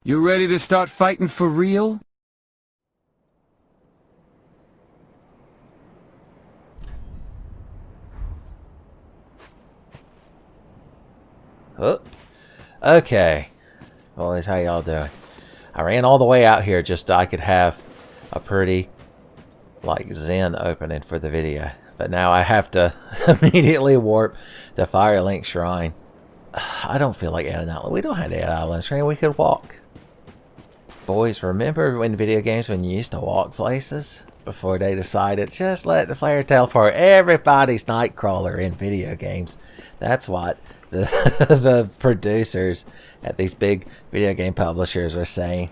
You ready to start fighting for real? Oh, okay. Boys, how y'all doing? I ran all the way out here just so I could have a pretty, like, zen opening for the video. But now I have to immediately warp to Firelink Shrine. I don't feel like adding out. We don't have to add Island Shrine. We could walk. Boys, remember in video games when you used to walk places? Before they decided, just let the player teleport everybody's Nightcrawler in video games. That's what the, the producers at these big video game publishers were saying.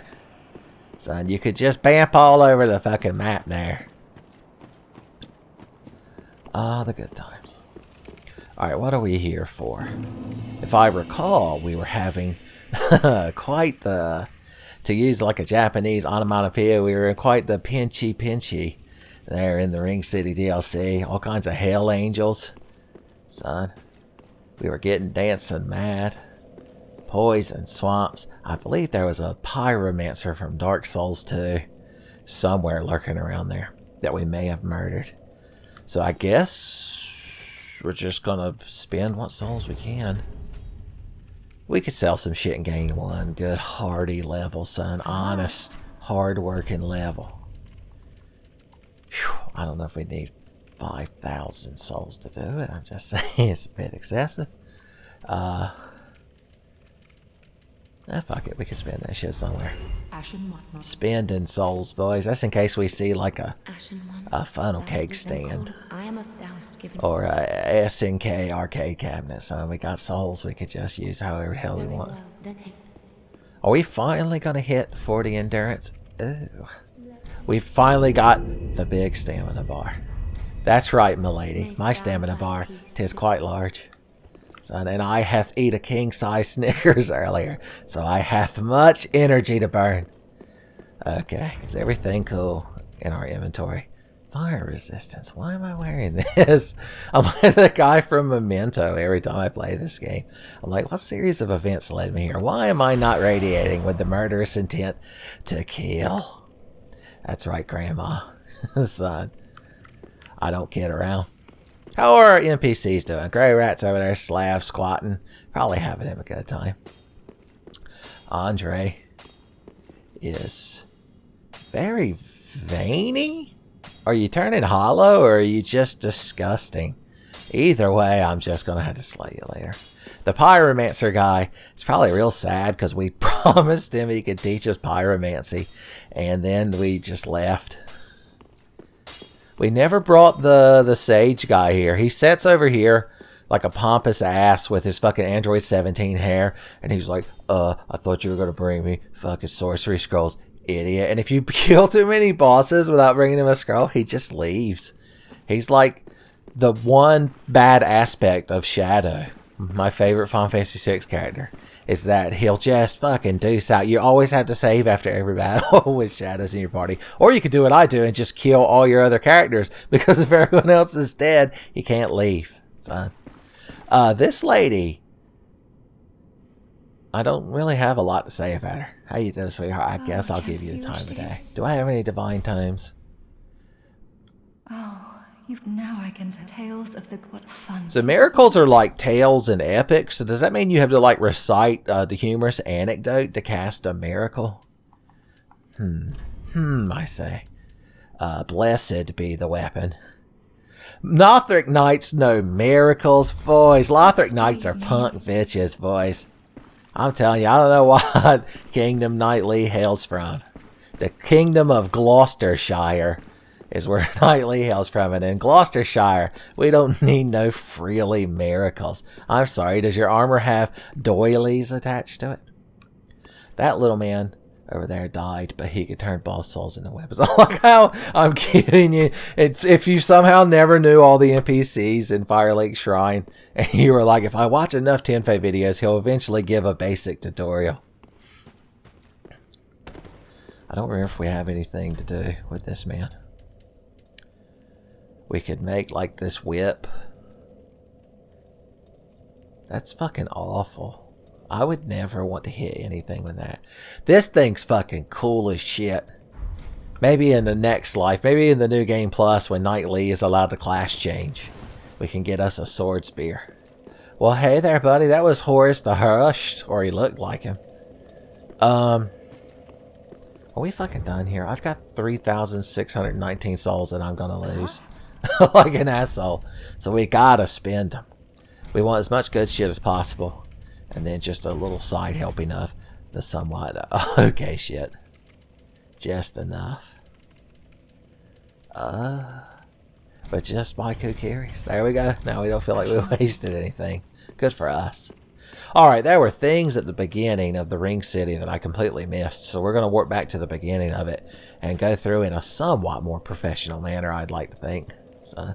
Son, you could just bamp all over the fucking map there. Ah, the good times. Alright, what are we here for? If I recall, we were having quite the... To use like a Japanese onomatopoeia, we were in quite the pinchy there in the Ring City DLC. All kinds of hell angels. Son, we were getting dancing mad. Poison swamps. I believe there was a pyromancer from Dark Souls 2 somewhere lurking around there that we may have murdered. So I guess we're just gonna spend what souls we can. We could sell some shit and gain one good hardy level, son. Honest, hard-working level. Whew, I don't know if we need 5,000 souls to do it. I'm just saying it's a bit excessive. Fuck it. We can spend that shit somewhere. Spending souls, boys. That's in case we see like a funnel cake stand. Or a SNK arcade cabinet. So we got souls we could just use however the hell we want. Are we finally gonna hit 40 endurance? Ooh. We finally got the big stamina bar. That's right, milady. My stamina bar is quite large. Son, and I have eat a king-size Snickers earlier, so I have much energy to burn. Okay, is everything cool in our inventory? Fire resistance. Why am I wearing this? I'm like the guy from Memento every time I play this game. I'm like, what series of events led me here? Why am I not radiating with the murderous intent to kill? That's right, Grandma. Son, I don't kid around. How are our NPCs doing? Grey Rat's over there, Slav squatting. Probably having him a good time. Andre is very veiny. Are you turning hollow or are you just disgusting? Either way, I'm just going to have to slay you later. The pyromancer guy is probably real sad because we promised him he could teach us pyromancy. And then we just left. We never brought the sage guy here. He sits over here like a pompous ass with his fucking Android 17 hair. And he's like, I thought you were going to bring me fucking sorcery scrolls, idiot. And if you kill too many bosses without bringing him a scroll, he just leaves. He's like the one bad aspect of Shadow. My favorite Final Fantasy VI character is that he'll just fucking deuce out. You always have to save after every battle with shadows in your party. Or you could do what I do and just kill all your other characters, because if everyone else is dead, you can't leave. Son. This lady, I don't really have a lot to say about her. How you doing, sweetheart? I guess I'll give you the time of day. Do I have any divine tomes? Now I can tell tales of the what fun. So miracles are like tales and epics. So does that mean you have to like recite the humorous anecdote to cast a miracle? I say. Blessed be the weapon. Lothric Knights know miracles, boys. Lothric Knights are punk bitches, boys. I'm telling you, I don't know what kingdom Knightly hails from. The kingdom of Gloucestershire is where Knightley hails from, and in Gloucestershire, we don't need no freely miracles. I'm sorry, does your armor have doilies attached to it? That little man over there died, but he could turn boss souls into weapons. I like how I'm giving you, if you somehow never knew all the NPCs in Firelink Shrine, and you were like, if I watch enough Tenfey videos, he'll eventually give a basic tutorial. I don't remember if we have anything to do with this man. We could make like this whip. That's fucking awful. I would never want to hit anything with that. This thing's fucking cool as shit. Maybe in the next life, maybe in the New Game Plus, when Knight Lee is allowed to class change, we can get us a sword spear. Well, hey there, buddy. That was Horus the Hushed, or he looked like him. Are we fucking done here? I've got 3,619 souls that I'm gonna lose. Like an asshole. So we gotta spend them. We want as much good shit as possible. And then just a little side helping of the somewhat okay shit. Just enough. But just by Kukiris. There we go. Now we don't feel like we wasted anything. Good for us. Alright, there were things at the beginning of the Ring City that I completely missed. So we're going to warp back to the beginning of it and go through in a somewhat more professional manner, I'd like to think. Son.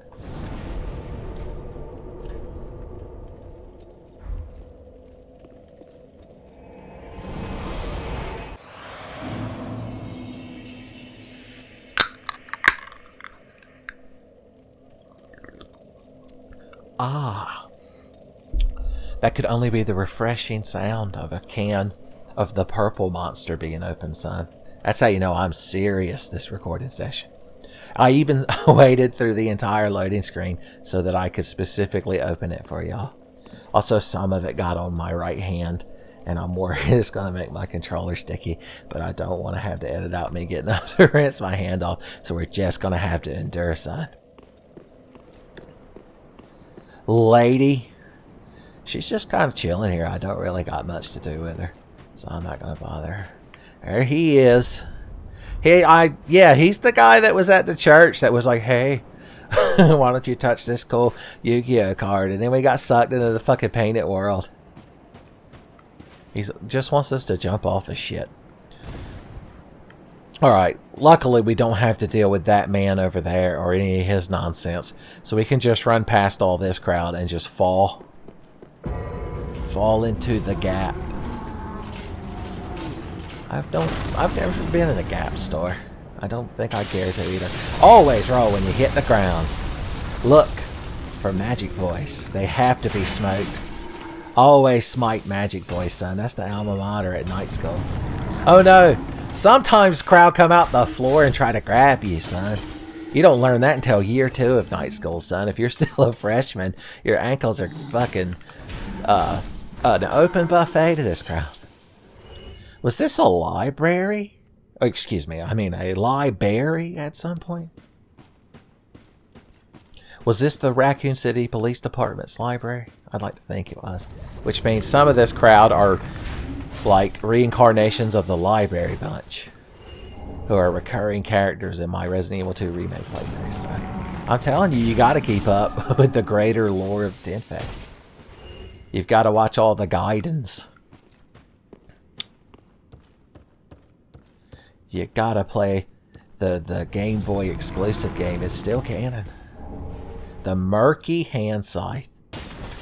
Ah, that could only be the refreshing sound of a can of the purple monster being opened, son. That's how you know I'm serious this recording session. I even waited through the entire loading screen so that I could specifically open it for y'all. Also, some of it got on my right hand, and I'm worried it's going to make my controller sticky, but I don't want to have to edit out me getting up to rinse my hand off, so we're just going to have to endure, son. Lady, she's just kind of chilling here. I don't really got much to do with her, so I'm not gonna bother her. There he is. Yeah, he's the guy that was at the church that was like, hey, why don't you touch this cool Yu-Gi-Oh card? And then we got sucked into the fucking painted world. He just wants us to jump off the shit. Alright, luckily we don't have to deal with that man over there or any of his nonsense. So we can just run past all this crowd and just fall into the gap. I've never been in a Gap store. I don't think I care to either. Always roll when you hit the ground. Look for Magic Boys. They have to be smoked. Always smite Magic Boys, son. That's the alma mater at night school. Oh no! Sometimes crowd come out the floor and try to grab you, son. You don't learn that until year 2 of night school, son. If you're still a freshman, your ankles are fucking an open buffet to this crowd. Was this a library? Oh, excuse me, I mean a library at some point? Was this the Raccoon City Police Department's library? I'd like to think it was. Which means some of this crowd are like reincarnations of the Library Bunch, who are recurring characters in my Resident Evil 2 remake playthrough. So I'm telling you, you gotta keep up with the greater lore of Tenfey. You've got to watch all the guidance. You gotta play the Game Boy exclusive game. It's still canon. The Murky Hand Scythe.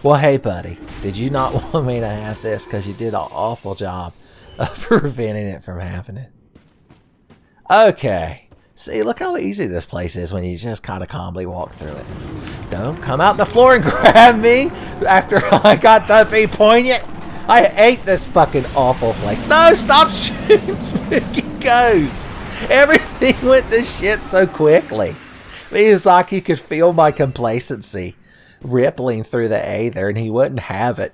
Well, hey, buddy. Did you not want me to have this? Because you did an awful job of preventing it from happening. Okay. See, look how easy this place is when you just kind of calmly walk through it. Don't come out the floor and grab me after I got done being poignant. I hate this fucking awful place. No, stop shooting, Spooky Ghost. Everything went to shit so quickly. Miyazaki could feel my complacency rippling through the aether, and he wouldn't have it.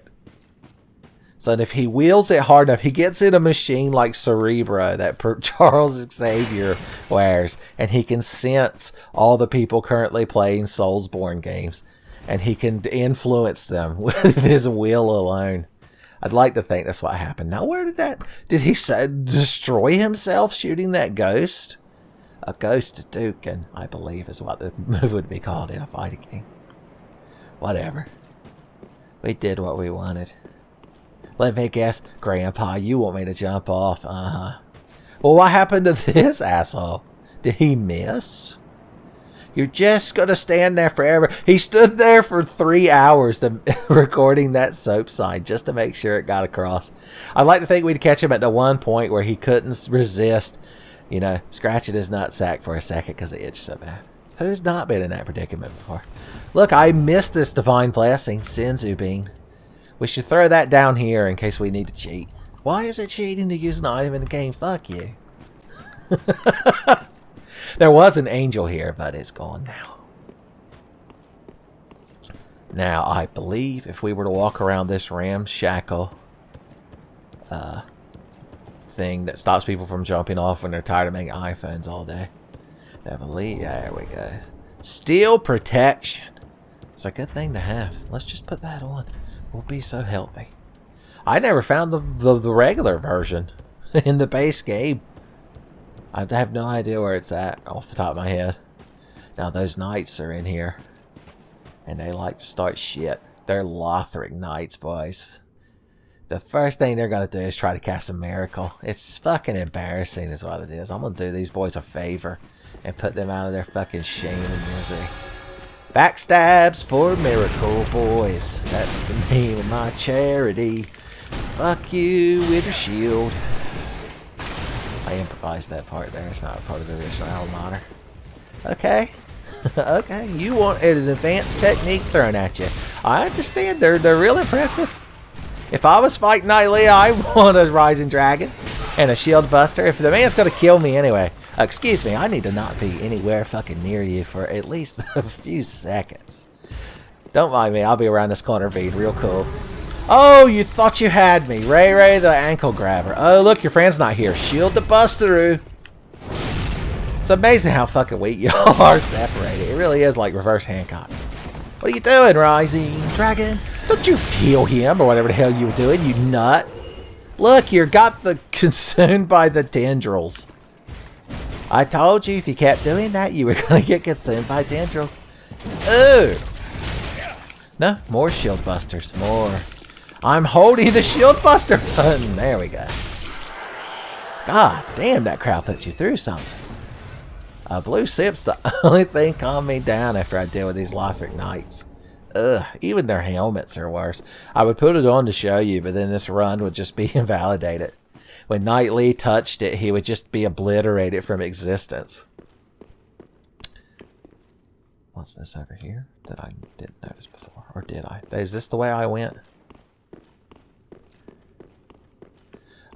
So if he wheels it hard enough, he gets in a machine like Cerebro that Charles Xavier wears, and he can sense all the people currently playing Soulsborne games, and he can influence them with his will alone. I'd like to think that's what happened. Now, where did he destroy himself shooting that ghost? A ghost token, I believe, is what the move would be called in a fighting game. Whatever. We did what we wanted. Let me guess, Grandpa, you want me to jump off? Uh-huh. Well, what happened to this asshole? Did he miss? You're just gonna stand there forever. He stood there for 3 hours recording that soap sign just to make sure it got across. I'd like to think we'd catch him at the one point where he couldn't resist, you know, scratching his nutsack for a second because it itched so bad. Who's not been in that predicament before? Look, I missed this divine blessing, Senzu Bean. We should throw that down here in case we need to cheat. Why is it cheating to use an item in the game? Fuck you. There was an angel here, but it's gone now. Now, I believe if we were to walk around this ramshackle thing that stops people from jumping off when they're tired of making iPhones all day. I believe, yeah, there we go. Steel protection. It's a good thing to have. Let's just put that on. We'll be so healthy. I never found the regular version in the base game. I have no idea where it's at off the top of my head. Now those knights are in here. And they like to start shit. They're Lothric knights, boys. The first thing they're going to do is try to cast a miracle. It's fucking embarrassing is what it is. I'm going to do these boys a favor. And put them out of their fucking shame and misery. Backstabs for miracle, boys. That's the name of my charity. Fuck you with your shield. I improvised that part there. It's not a part of the original alma mater. Okay. Okay. You want an advanced technique thrown at you. I understand. They're real impressive. If I was fighting Nightly, I want a Rising Dragon and a Shield Buster. If the man's going to kill me anyway. Excuse me, I need to not be anywhere fucking near you for at least a few seconds. Don't mind me, I'll be around this corner being real cool. Oh, you thought you had me. Ray the ankle grabber. Oh, look, your friend's not here. Shield the Buster-oo. It's amazing how fucking weak you are separated. It really is like reverse Hancock. What are you doing, Rising Dragon? Don't you kill him or whatever the hell you were doing, you nut. Look, you got consumed by the tendrils. I told you if you kept doing that, you were going to get consumed by tendrils. Ooh. No, more shield busters. More. I'm holding the shield buster button. There we go. God damn, that crowd put you through something. Blue sip's the only thing calm me down after I deal with these Lothric knights. Ugh, even their helmets are worse. I would put it on to show you, but then this run would just be invalidated. When Knightley touched it, he would just be obliterated from existence. What's this over here that I didn't notice before? Or did I? Is this the way I went?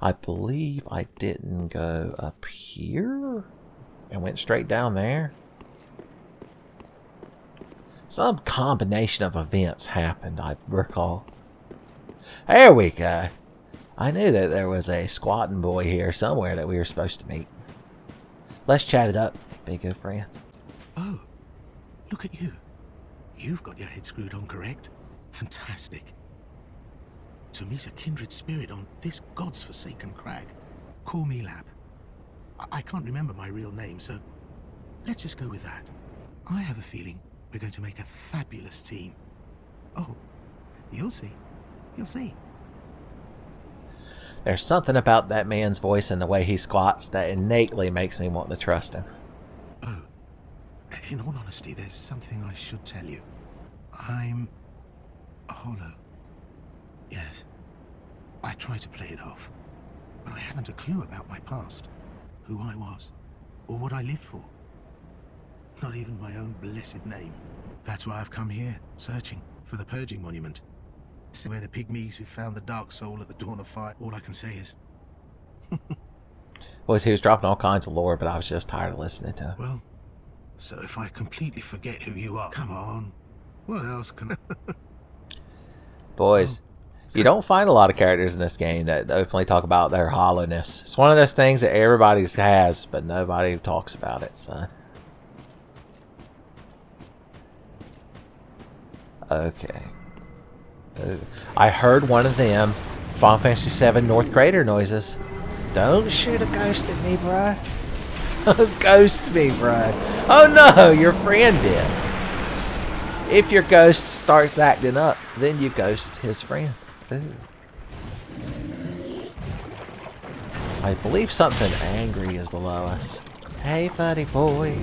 I believe I didn't go up here and went straight down there. Some combination of events happened, I recall. There we go. I knew that there was a squatting boy here somewhere that we were supposed to meet. Let's chat it up, be good friends. Oh, look at you. You've got your head screwed on correct. Fantastic. To meet a kindred spirit on this god's forsaken crag. Call me Lab. I can't remember my real name, so let's just go with that. I have a feeling we're going to make a fabulous team. Oh, you'll see. You'll see. There's something about that man's voice and the way he squats that innately makes me want to trust him. Oh, in all honesty, there's something I should tell you. I'm a hollow. Yes. I try to play it off, but I haven't a clue about my past, who I was, or what I lived for. Not even my own blessed name. That's why I've come here, searching for the Purging Monument. Where the pygmies who found the dark soul at the dawn of fire. All I can say is... Boys, he was dropping all kinds of lore, but I was just tired of listening to him. Well, so if I completely forget who you are... Come on. What else can... Boys, you don't find a lot of characters in this game that openly talk about their hollowness. It's one of those things that everybody has, but nobody talks about it, son. Okay. Ooh. I heard one of them Final Fantasy VII North Crater noises. Don't shoot a ghost at me, bruh. Don't ghost me, bruh. Oh no, your friend did. If your ghost starts acting up, then you ghost his friend. Ooh. I believe something angry is below us. Hey, buddy boy.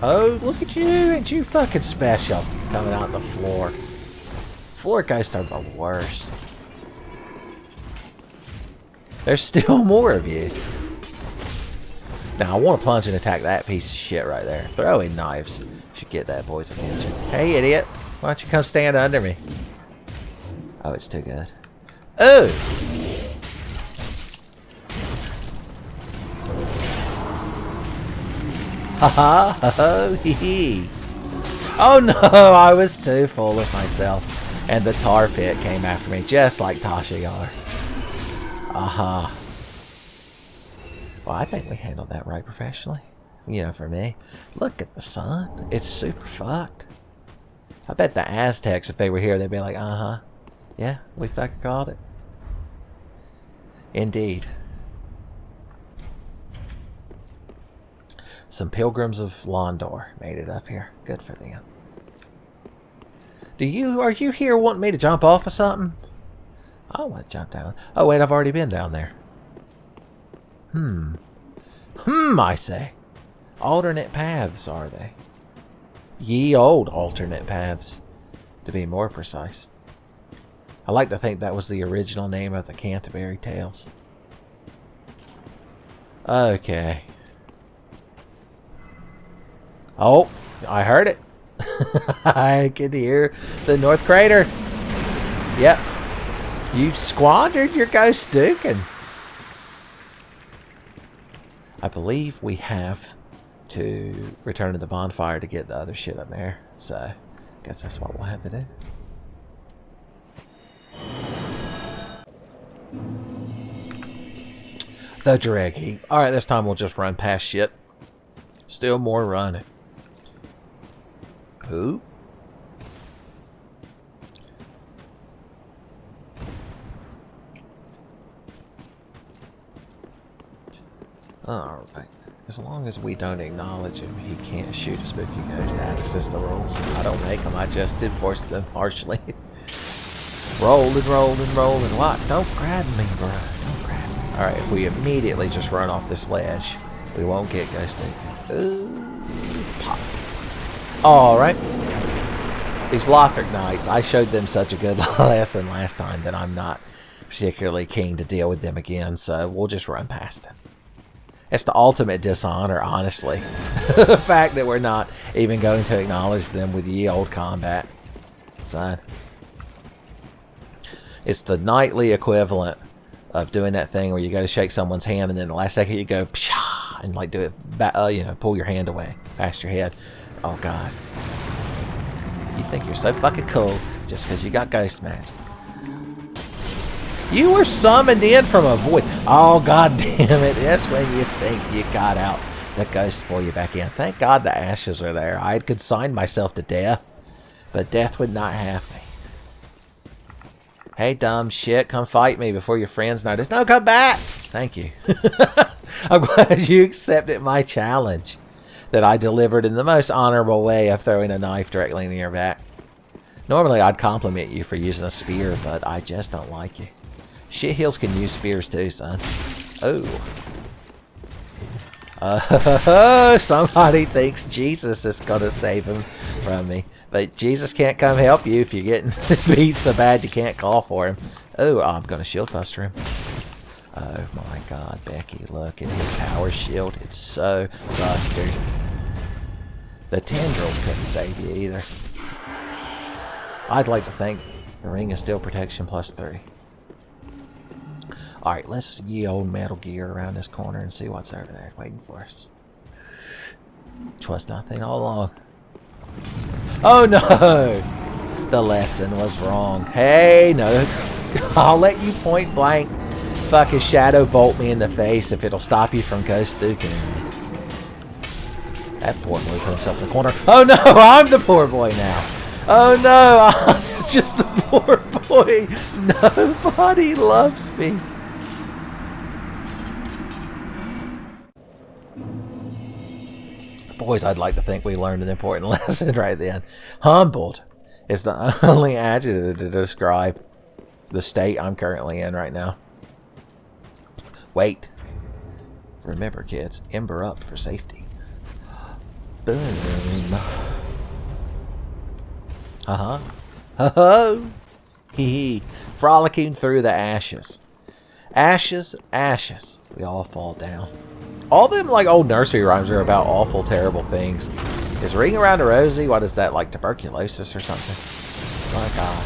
Oh, look at you. Ain't you fucking special? Coming out the floor. Floor ghosts are the worst. There's still more of you. Now, I want to plunge and attack that piece of shit right there. Throwing knives should get that boy's attention. Hey, idiot. Why don't you come stand under me? Oh, it's too good. Oh! Haha! Ho hee hee! Oh no! I was too full of myself. And the tar pit came after me, just like Tasha Yar. Aha. Well, I think we handled that right professionally. You know, for me. Look at the sun. It's super fucked. I bet the Aztecs, if they were here, they'd be like, uh-huh. Yeah, we fucking called it. Indeed. Some pilgrims of Londor made it up here. Good for them. Are you here wanting me to jump off of something? I don't want to jump down. Oh wait, I've already been down there. I say. Alternate paths, are they? Ye old alternate paths, to be more precise. I like to think that was the original name of the Canterbury Tales. Okay. Oh, I heard it. I could hear the North Crater. Yep. You squandered your ghost duking. I believe we have to return to the bonfire to get the other shit up there. So, I guess that's what we'll have to do. The drag heap. Alright, this time we'll just run past shit. Still more running. Who? Alright. As long as we don't acknowledge him, he can't shoot a spooky ghost at us. That's the rules. I don't make them, I just enforce them harshly. Rolling, rolling, rolling. What? Don't grab me, bro. Don't grab me. Alright, if we immediately just run off this ledge, we won't get ghosted. Ooh, pop. Alright. These Lothric Knights, I showed them such a good lesson last time that I'm not particularly keen to deal with them again, so we'll just run past them. It's the ultimate dishonor, honestly. The fact that we're not even going to acknowledge them with ye old combat. Son. It's the knightly equivalent of doing that thing where you go to shake someone's hand and then the last second you go pshaw, and like do it back, you know, pull your hand away past your head. Oh god. You think you're so fucking cool just because you got ghost magic. You were summoned in from a void. Oh, god damn it. That's when you think you got out. The ghosts pull you back in. Thank god the ashes are there. I had consigned myself to death, but death would not have me. Hey, dumb shit, come fight me before your friends notice. No, come back! Thank you. I'm glad you accepted my challenge that I delivered in the most honorable way of throwing a knife directly into your back. Normally, I'd compliment you for using a spear, but I just don't like you. Shitheels can use spears too, son. Oh. Somebody thinks Jesus is gonna save him from me. But Jesus can't come help you if you're getting beat so bad you can't call for him. Oh, I'm gonna shield buster him. Oh my god, Becky, look at his power shield. It's so busted. The tendrils couldn't save you either. I'd like to think the ring is still protection +3. Alright, let's ye old Metal Gear around this corner and see what's over there waiting for us. Which was nothing all along. Oh no! The lesson was wrong. Hey, no. I'll let you point blank fucking shadow bolt me in the face if it'll stop you from ghost duking me. That poor boy put himself in the corner. Oh no! I'm the poor boy now! Oh no! I'm just the poor boy! Nobody loves me! Boys, I'd like to think we learned an important lesson right then. Humbled is the only adjective to describe the state I'm currently in right now. Wait. Remember, kids, ember up for safety. Boom. Uh-huh. Ho-ho. Hee-hee. Frolicking through the ashes. Ashes, ashes. We all fall down. All them like old nursery rhymes are about awful, terrible things. Is ring around a rosy? What is that, like tuberculosis or something? My god.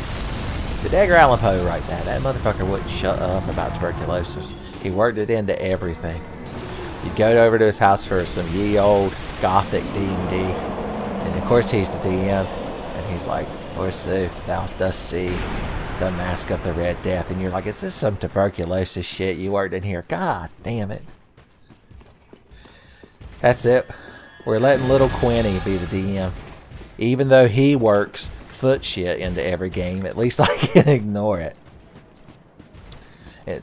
Did Edgar Allan Poe write that? That motherfucker wouldn't shut up about tuberculosis. He worked it into everything. You'd go over to his house for some ye old gothic D&D, and of course he's the DM, and he's like, "Forsooth, thou dost see the Mask of the Red Death," and you're like, "Is this some tuberculosis shit you worked in here?" God damn it. That's it. We're letting little Quinny be the DM. Even though he works foot shit into every game, at least I can ignore it.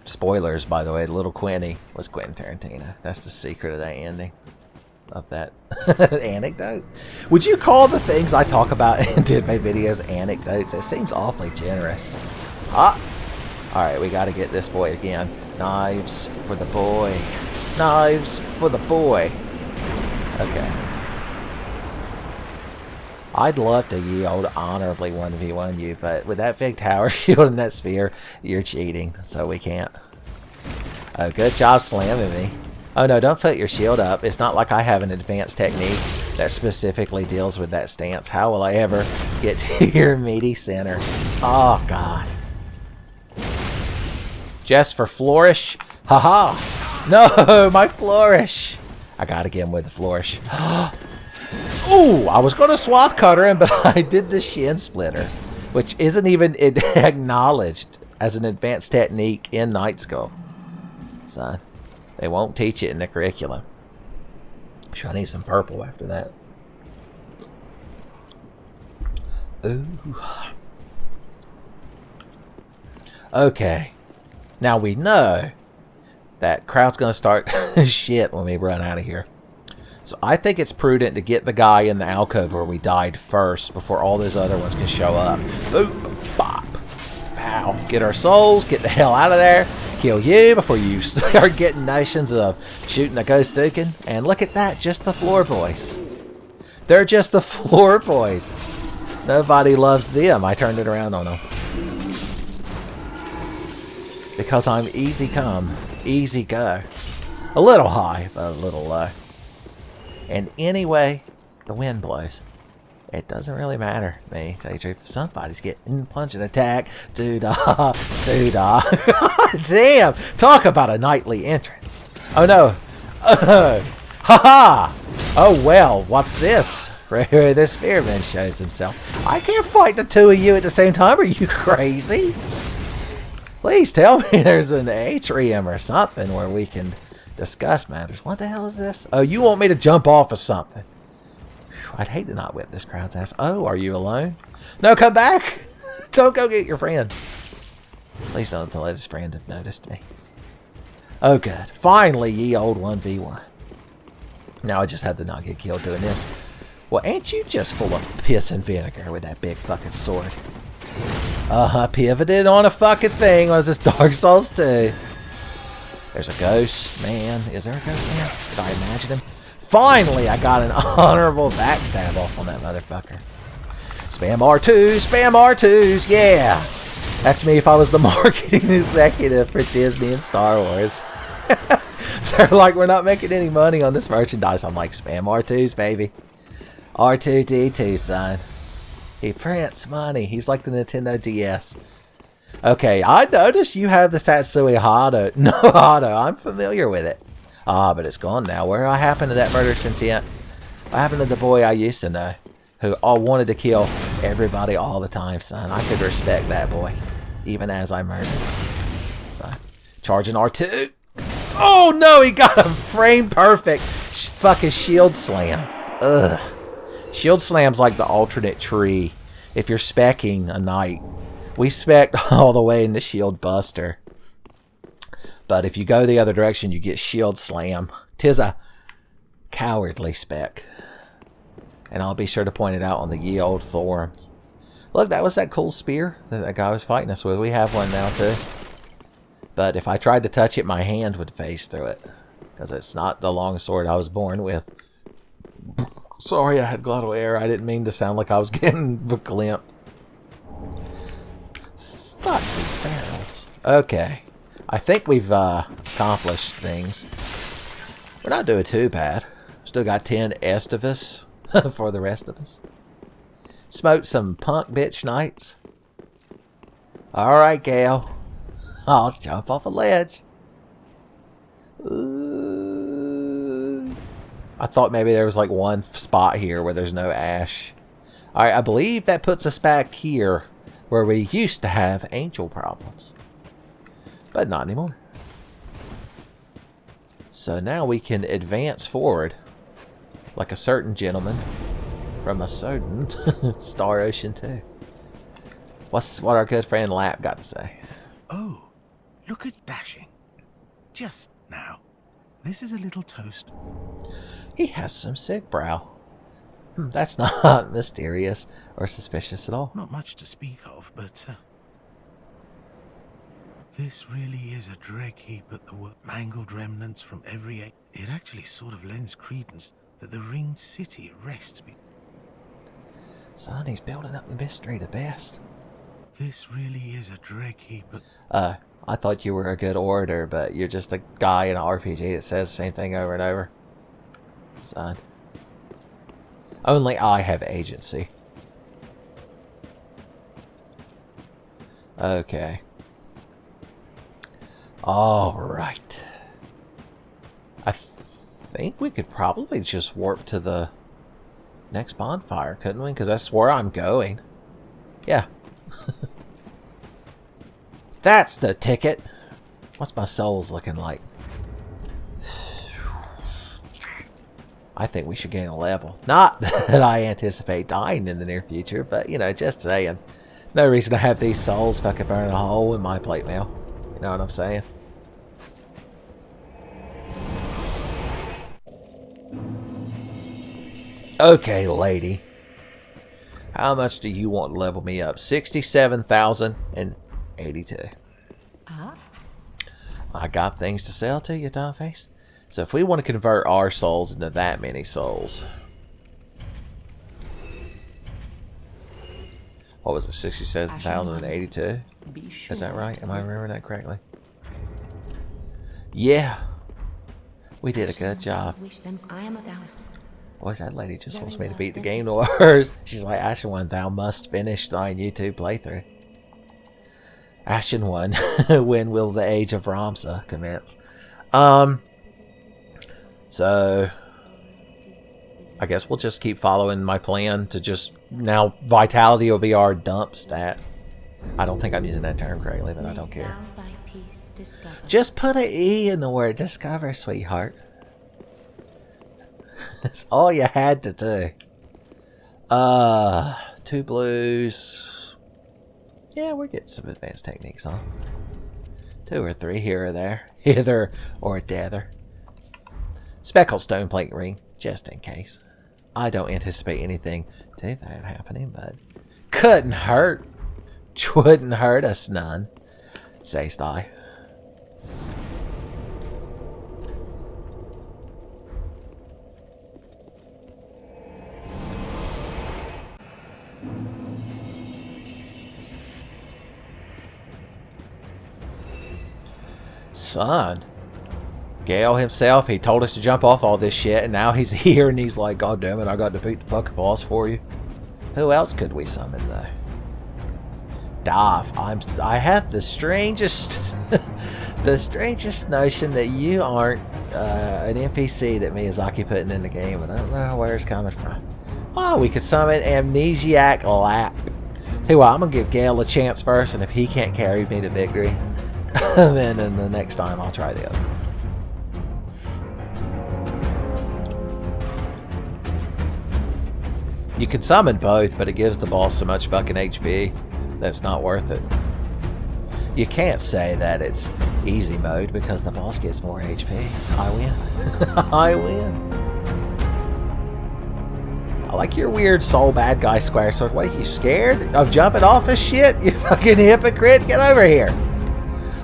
Spoilers, by the way, little Quinny was Quentin Tarantino. That's the secret of that ending. Of that anecdote. Would you call the things I talk about in my videos anecdotes? It seems awfully generous. Ah! Alright, we gotta get this boy again. Knives for the boy. Knives for the boy. Okay. I'd love to ye old honorably 1v1 you, but with that big tower shield and that spear, you're cheating, so we can't. Oh, good job slamming me. Oh no, don't put your shield up. It's not like I have an advanced technique that specifically deals with that stance. How will I ever get to your meaty center? Oh, God. Just for flourish? Haha! No, my flourish! I gotta get him with the flourish. Ooh, I was gonna swath cutter him, but I did the shin splitter, which isn't even acknowledged as an advanced technique in Night School. Son, they won't teach it in the curriculum. Sure, I need some purple after that. Ooh. Okay. Now we know that crowd's gonna start shit when we run out of here. So I think it's prudent to get the guy in the alcove where we died first before all those other ones can show up. Boop, bop, pow. Get our souls, get the hell out of there, kill you before you start getting notions of shooting a ghost duking. And look at that, just the floor boys. They're just the floor boys. Nobody loves them. I turned it around on them. Because I'm easy come, easy go. A little high, but a little low. And anyway, the wind blows. It doesn't really matter to me. Tell you the truth, somebody's getting punch and attack. Doo-dah, doo-dah. Damn! Talk about a nightly entrance. Oh no. Ha-ha! Oh well, what's this? Right here, the spearman shows himself. I can't fight the two of you at the same time. Are you crazy? Please tell me there's an atrium or something where we can discuss matters. What the hell is this? Oh, you want me to jump off of something? Whew, I'd hate to not whip this crowd's ass. Oh, are you alone? No, come back! Don't go get your friend. Please don't let his friend have noticed me. Oh, good. Finally, ye old 1v1. Now I just have to not get killed doing this. Well, ain't you just full of piss and vinegar with that big fucking sword? Pivoted on a fucking thing. Was this Dark Souls 2? There's a ghost man. Is there a ghost man? Did I imagine him? Finally, I got an honorable backstab off on that motherfucker. Spam R2, spam R2s, yeah! That's me if I was the marketing executive for Disney and Star Wars. They're like, we're not making any money on this merchandise. I'm like, spam R2s, baby. R2-D2, son. He prints money. He's like the Nintendo DS. Okay, I noticed you have the Satsui Hado. No, Hado. I'm familiar with it. Ah, but it's gone now. Where happened to that murderous intent? What happened to the boy I used to know? Who all wanted to kill everybody all the time, son. I could respect that boy. Even as I murdered. Son. Charging R2. Oh, no! He got a frame perfect fucking shield slam. Ugh. Shield slam's like the alternate tree. If you're specking a knight. We spec all the way into Shield Buster. But if you go the other direction, you get Shield Slam. 'Tis a cowardly spec. And I'll be sure to point it out on the ye old forums. Look, that was that cool spear that guy was fighting us with. We have one now too. But if I tried to touch it, my hand would phase through it. Because it's not the long sword I was born with. Sorry, I had glottal air. I didn't mean to sound like I was getting verklempt. Fuck these barrels. Okay. I think we've accomplished things. We're not doing too bad. Still got 10 Estivus for the rest of us. Smoked some punk bitch nights. Alright, Gale. I'll jump off a ledge. Ooh. I thought maybe there was like one spot here where there's no ash. Alright, I believe that puts us back here where we used to have angel problems. But not anymore. So now we can advance forward like a certain gentleman from a certain Star Ocean 2. What our good friend Lap got to say? Oh, look at Dashing. Just now. This is a little toast. He has some sick brow. That's not mysterious or suspicious at all. Not much to speak of, but this really is a dreg heap at the work. Mangled remnants from every age. It actually sort of lends credence that the ringed city rests. Son, he's building up the mystery to best. This really is a dreg heap at... I thought you were a good orator, but you're just a guy in an RPG that says the same thing over and over. Son. Only I have agency. Okay. Alright. I think we could probably just warp to the next bonfire, couldn't we? Because that's where I'm going. Yeah. That's the ticket. What's my souls looking like? I think we should gain a level. Not that I anticipate dying in the near future, but, you know, just saying. No reason to have these souls fucking burn a hole in my plate mail. You know what I'm saying? Okay, lady. How much do you want to level me up? 67,082. I got things to sell to you, Tenfey. So if we want to convert our souls into that many souls. What was it? 67,082? Is that right? Am I remembering that correctly? Yeah. We did a good job. Boys, that lady just wants me to beat the game to hers. She's like, Ashen One, thou must finish thine YouTube playthrough. Ashen One, when will the age of Ramsa commence? So, I guess we'll just keep following my plan to just, now Vitality will be our dump stat. I don't think I'm using that term correctly, but I don't care. Just put an E in the word discover, sweetheart. That's all you had to do. 2 blues. Yeah, we're getting some advanced techniques on. 2 or 3 here or there. Hither or thither. Speckled stone plate ring, just in case. I don't anticipate anything to that happening, but couldn't hurt. Wouldn't hurt us none, say'st I. Son, Gale himself, he told us to jump off all this shit, and now he's here and he's like, God damn it, I got to beat the fucking boss for you. Who else could we summon though? Daf, I have the strangest the strangest notion that you aren't an NPC that Miyazaki putting in the game, and I don't know where it's coming from. Oh, we could summon Amnesiac Lap. Hey, well, I'm gonna give Gale a chance first, and if he can't carry me to victory, then the next time I'll try the other. You can summon both, but it gives the boss so much fucking HP that it's not worth it. You can't say that it's easy mode because the boss gets more HP. I win. I win. I like your weird soul bad guy square sword. What, are you scared of jumping off of shit? You fucking hypocrite. Get over here.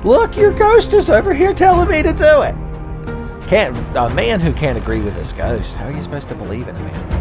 Look, your ghost is over here telling me to do it. A man who can't agree with his ghost. How are you supposed to believe in a man like that?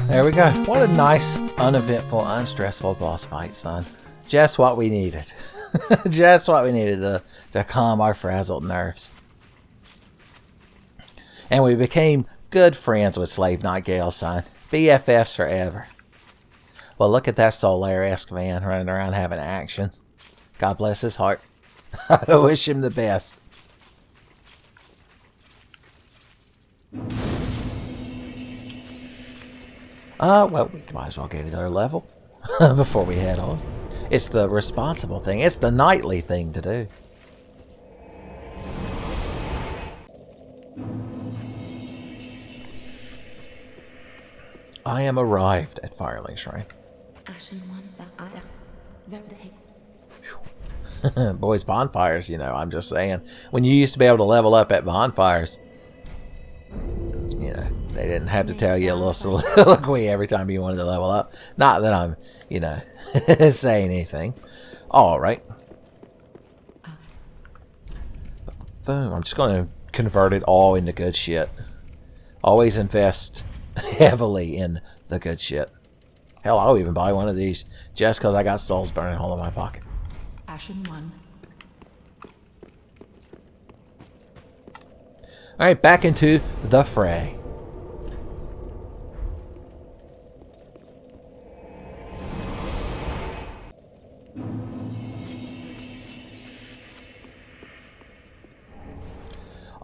There we go. What a nice, uneventful, unstressful boss fight, son. Just what we needed. Just what we needed to calm our frazzled nerves. And we became good friends with Slave Nightingale, son. BFFs forever. Well, look at that Solaire-esque man running around having action. God bless his heart. I wish him the best. Well, we might as well get another level before we head on. It's the responsible thing. It's the knightly thing to do. I am arrived at Firelink Shrine. Boys, bonfires, you know, I'm just saying. When you used to be able to level up at bonfires, you know, they didn't have to tell you a little soliloquy every time you wanted to level up. Not that I'm, you know, saying anything. Alright. Boom. I'm just going to convert it all into good shit. Always invest heavily in the good shit. Hell, I'll even buy one of these just because I got souls burning a hole in my pocket. Ashen one. Alright, back into the fray.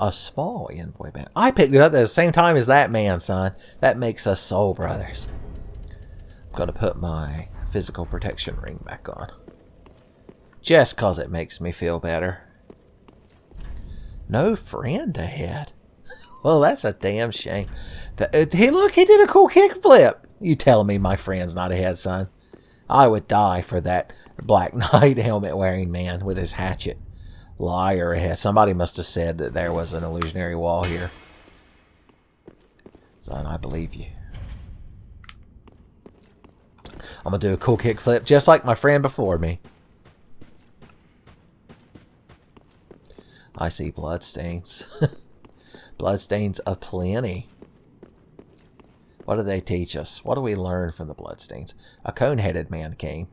A small envoy band. I picked it up at the same time as that man, son. That makes us soul brothers. I'm going to put my physical protection ring back on. Just because it makes me feel better. No friend ahead. Well, that's a damn shame. Hey, look, he did a cool kickflip. You telling me my friend's not ahead, son? I would die for that Black Knight helmet-wearing man with his hatchet. Liar ahead. Somebody must have said that there was an illusionary wall here. Son, I believe you. I'm going to do a cool kickflip just like my friend before me. I see bloodstains. Bloodstains aplenty. What do they teach us? What do we learn from the bloodstains? A cone-headed man came.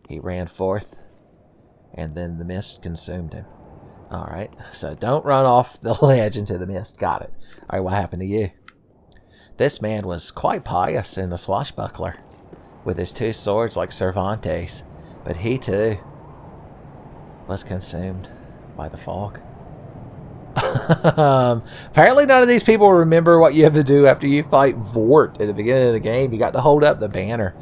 He ran forth, and then the mist consumed him. Alright, so don't run off the ledge into the mist. Got it. Alright, what happened to you? This man was quite pious in the swashbuckler, with his two swords like Cervantes, but he too was consumed by the fog. Apparently none of these people remember what you have to do after you fight Vort at the beginning of the game. You got to hold up the banner.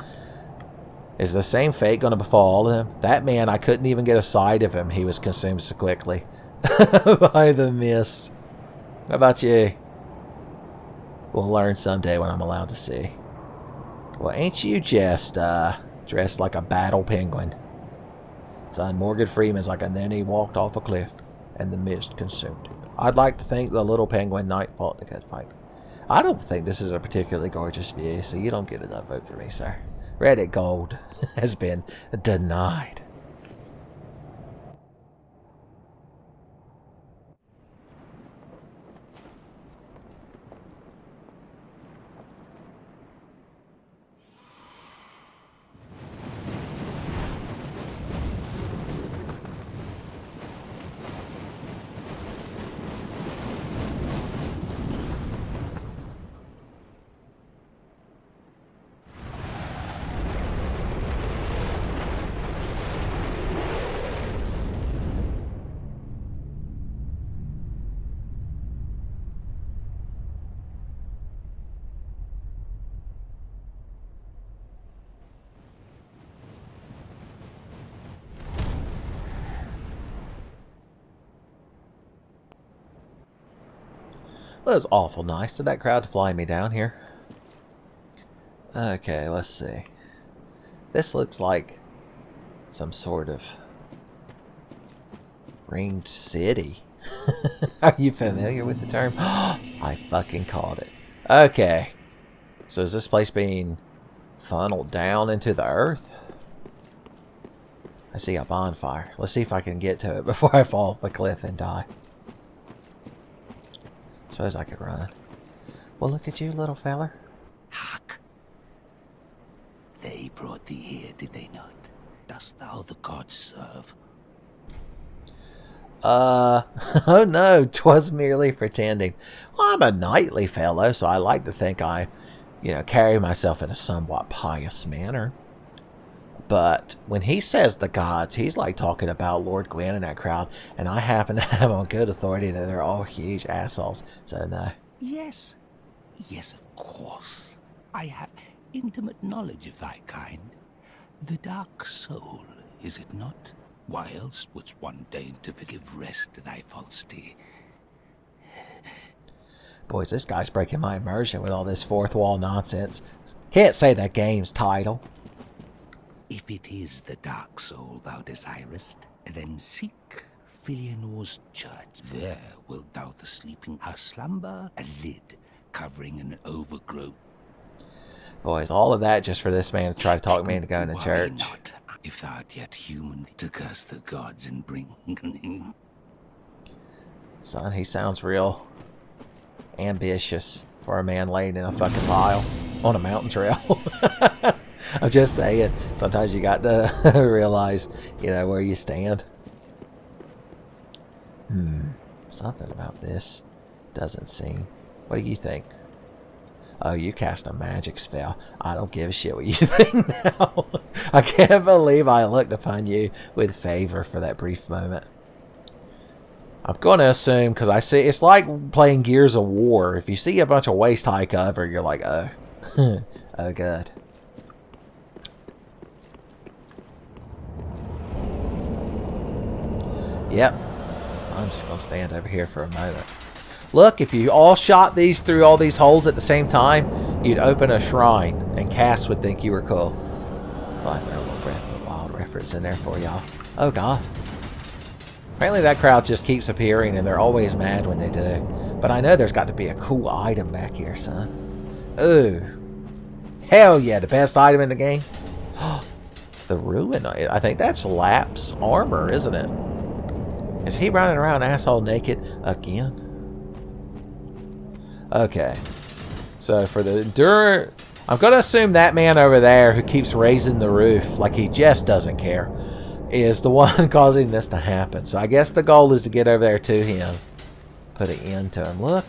Is the same fate going to befall all of them? That man, I couldn't even get a sight of him. He was consumed so quickly by the mist. How about you? We'll learn someday when I'm allowed to see. Well, ain't you just dressed like a battle penguin? Son, Morgan Freeman's like, and then he walked off a cliff, and the mist consumed him. I'd like to think the little penguin knight fought the good fight. I don't think this is a particularly gorgeous view, so you don't get enough vote for me, sir. Reddit Gold has been denied. Well, it was awful nice of that crowd to fly me down here. Okay, let's see. This looks like some sort of ringed city. Are you familiar with the term? I fucking called it. Okay. So is this place being funneled down into the earth? I see a bonfire. Let's see if I can get to it before I fall off a cliff and die. Suppose I could run. Well, look at you, little feller. brought thee here, did they not? Dost thou the gods serve? Oh no, 'twas merely pretending. Well, I'm a knightly fellow, so I like to think I, carry myself in a somewhat pious manner. But when he says the gods, he's like talking about Lord Gwyn and that crowd, and I happen to have on good authority that they're all huge assholes, so no. Yes. Yes, of course. I have intimate knowledge of thy kind. The dark soul, is it not? Why else wouldst one deign to forgive rest to thy falsity? Boys, this guy's breaking my immersion with all this fourth wall nonsense. Can't say that game's title. If it is the dark soul thou desirest, then seek Filianor's church. There wilt thou the sleeping her slumber, a lid covering an overgrown. Boys, all of that just for this man to try to talk me into going to church. Not, if thou art yet human, to curse the gods and bring. Son, he sounds real ambitious for a man laying in a fucking pile on a mountain trail. I'm just saying, sometimes you got to realize, where you stand. Something about this doesn't seem. What do you think? Oh, you cast a magic spell. I don't give a shit what you think now. I can't believe I looked upon you with favor for that brief moment. I'm going to assume, because I see, it's like playing Gears of War. If you see a bunch of waist-high cover, you're like, oh, oh, good. Yep. I'm just going to stand over here for a moment. Look, if you all shot these through all these holes at the same time, you'd open a shrine, and Cass would think you were cool. Well, I throw a little Breath of the Wild reference in there for y'all. Oh, God. Apparently that crowd just keeps appearing, and they're always mad when they do. But I know there's got to be a cool item back here, son. Ooh. Hell yeah, the best item in the game. The Ruin. I think that's Lap's armor, isn't it? Is he running around asshole naked again? Okay. So for the endurer, I'm going to assume that man over there who keeps raising the roof like he just doesn't care is the one causing this to happen. So I guess the goal is to get over there to him. Put an end to him. Look,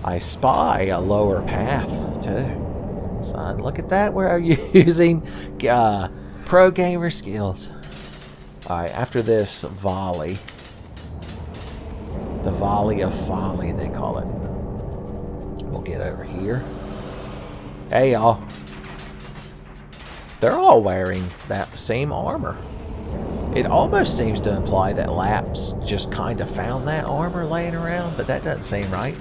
I spy a lower path too. Son, look at that. We're using pro gamer skills. Alright, after this volley. The volley of folly, they call it. We'll get over here. Hey, y'all. They're all wearing that same armor. It almost seems to imply that Lap's just kind of found that armor laying around, but that doesn't seem right.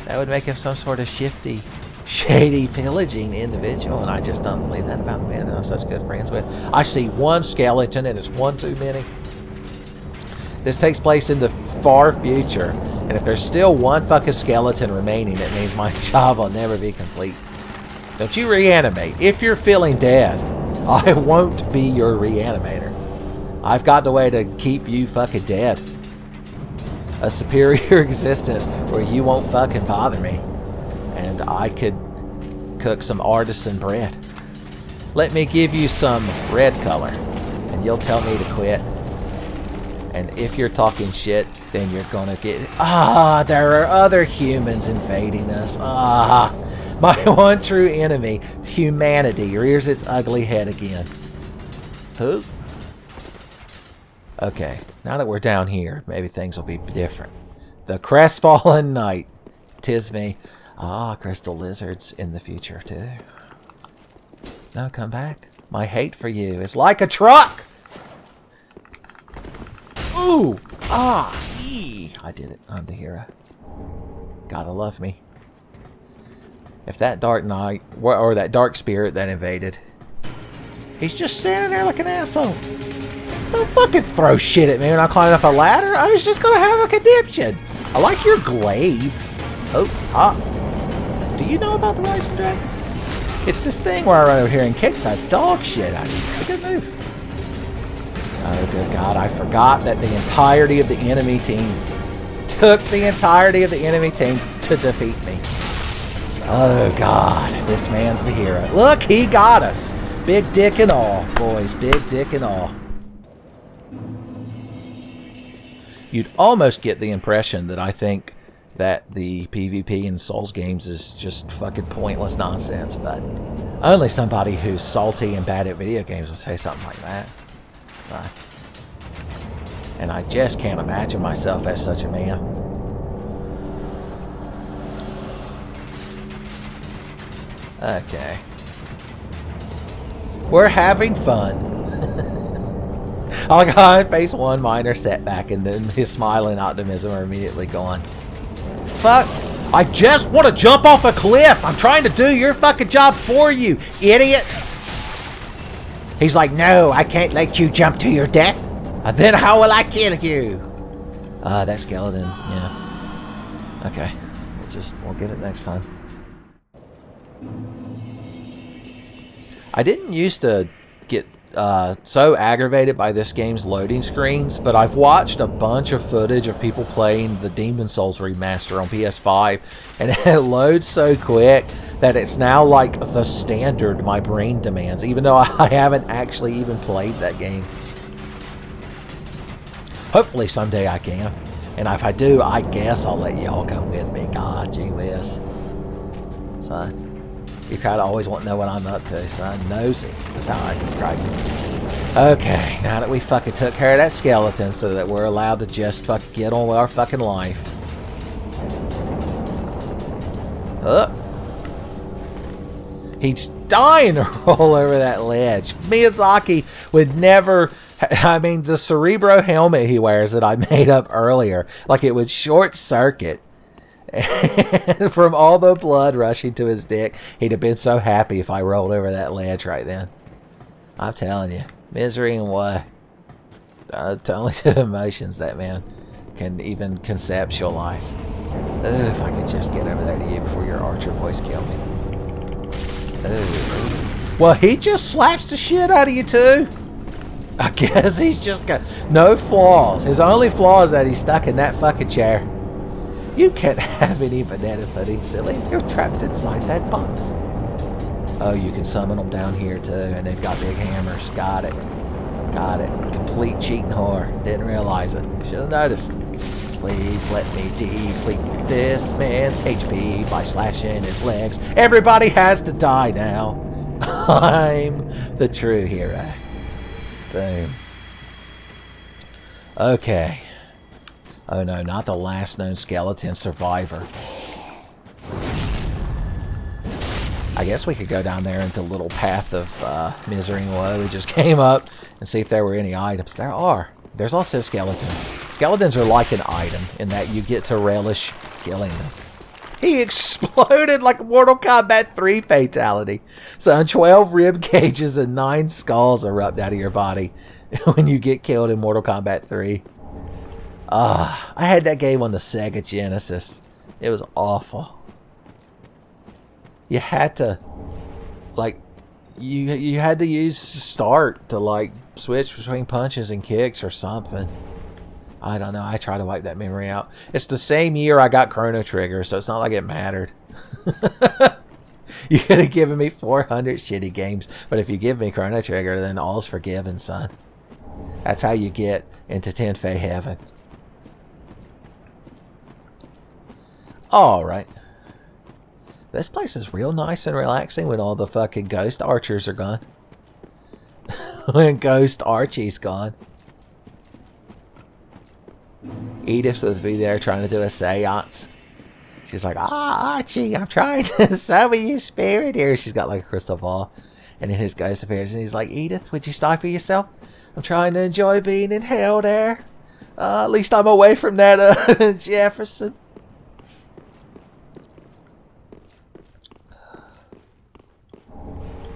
That would make him some sort of shifty, shady, pillaging individual, and I just don't believe that about the man that I'm such good friends with. I see one skeleton, and it's one too many. This takes place in the far future, and if there's still one fucking skeleton remaining, it means my job will never be complete. Don't you reanimate. If you're feeling dead, I won't be your reanimator. I've got the way to keep you fucking dead. A superior existence where you won't fucking bother me. And I could cook some artisan bread. Let me give you some red color, and you'll tell me to quit. And if you're talking shit, then you're gonna get... there are other humans invading us. My one true enemy, humanity, rears its ugly head again. Who? Okay, now that we're down here, maybe things will be different. The crestfallen knight. 'Tis me. Crystal lizards in the future, too. No, come back. My hate for you is like a truck! Ooh! I did it. I'm the hero. Gotta love me. If that dark knight, or that dark spirit that invaded, he's just standing there like an asshole. Don't fucking throw shit at me when I'm climbing up a ladder. I was just gonna have a conniption. I like your glaive. Do you know about the Rise of Dragon? It's this thing where I run over here and kick the dog shit out of you. It's a good move. Oh, good God, I forgot that the entirety of the enemy team took the entirety of the enemy team to defeat me. Oh, God, this man's the hero. Look, he got us. Big dick and all, boys. Big dick and all. You'd almost get the impression that I think that the PvP in Souls games is just fucking pointless nonsense, but only somebody who's salty and bad at video games would say something like that. So, and I just can't imagine myself as such a man. Okay. We're having fun. I face one minor setback and then his smile and optimism are immediately gone. Fuck. I just want to jump off a cliff. I'm trying to do your fucking job for you, idiot. He's like, no, I can't let you jump to your death. Then how will I kill you? That skeleton, yeah. Okay. We'll get it next time. I didn't used to get so aggravated by this game's loading screens, but I've watched a bunch of footage of people playing the Demon Souls remaster on PS5, and it loads so quick that it's now like the standard my brain demands, even though I haven't actually even played that game. Hopefully someday I can, and if I do, I guess I'll let y'all come with me. God, gee whiz. So, you kind of always want to know what I'm up to, so nosy. That's how I describe it. Okay, now that we fucking took care of that skeleton so that we're allowed to just fucking get on with our fucking life. He's dying to roll over that ledge. Miyazaki would never... I mean, the Cerebro helmet he wears that I made up earlier, like it would short circuit. And from all the blood rushing to his dick, he'd have been so happy if I rolled over that ledge right then. I'm telling you, misery and what? Only two emotions that man can even conceptualize. Ooh, if I could just get over there to you before your archer voice killed me. Ooh. Well, he just slaps the shit out of you too. I guess he's just got no flaws. His only flaw is that he's stuck in that fucking chair. You can't have any banana pudding, silly. You're trapped inside that box. Oh, you can summon them down here too, and they've got big hammers. Got it. Got it. Complete cheating whore. Didn't realize it. Should have noticed. Please let me deplete this man's HP by slashing his legs. Everybody has to die now. I'm the true hero. Boom. Okay. Oh no, not the last known skeleton survivor. I guess we could go down there into the little path of misery and woe we just came up and see if there were any items. There are. There's also skeletons. Skeletons are like an item in that you get to relish killing them. He exploded like a Mortal Kombat 3 fatality. So 12 rib cages and 9 skulls erupt out of your body when you get killed in Mortal Kombat 3. I had that game on the Sega Genesis. It was awful. You had to, like, you had to use start to, like, switch between punches and kicks or something. I don't know. I try to wipe that memory out. It's the same year I got Chrono Trigger, so it's not like it mattered. You could have given me 400 shitty games, but if you give me Chrono Trigger, then all's forgiven, son. That's how you get into Tenfey heaven. Alright. This place is real nice and relaxing when all the fucking ghost archers are gone. When Ghost Archie's gone. Edith would be there trying to do a seance. She's like, Archie, I'm trying to summon you spirit here. She's got like a crystal ball. And then his ghost appears and he's like, Edith, would you stifle yourself? I'm trying to enjoy being in hell there. At least I'm away from that Jefferson.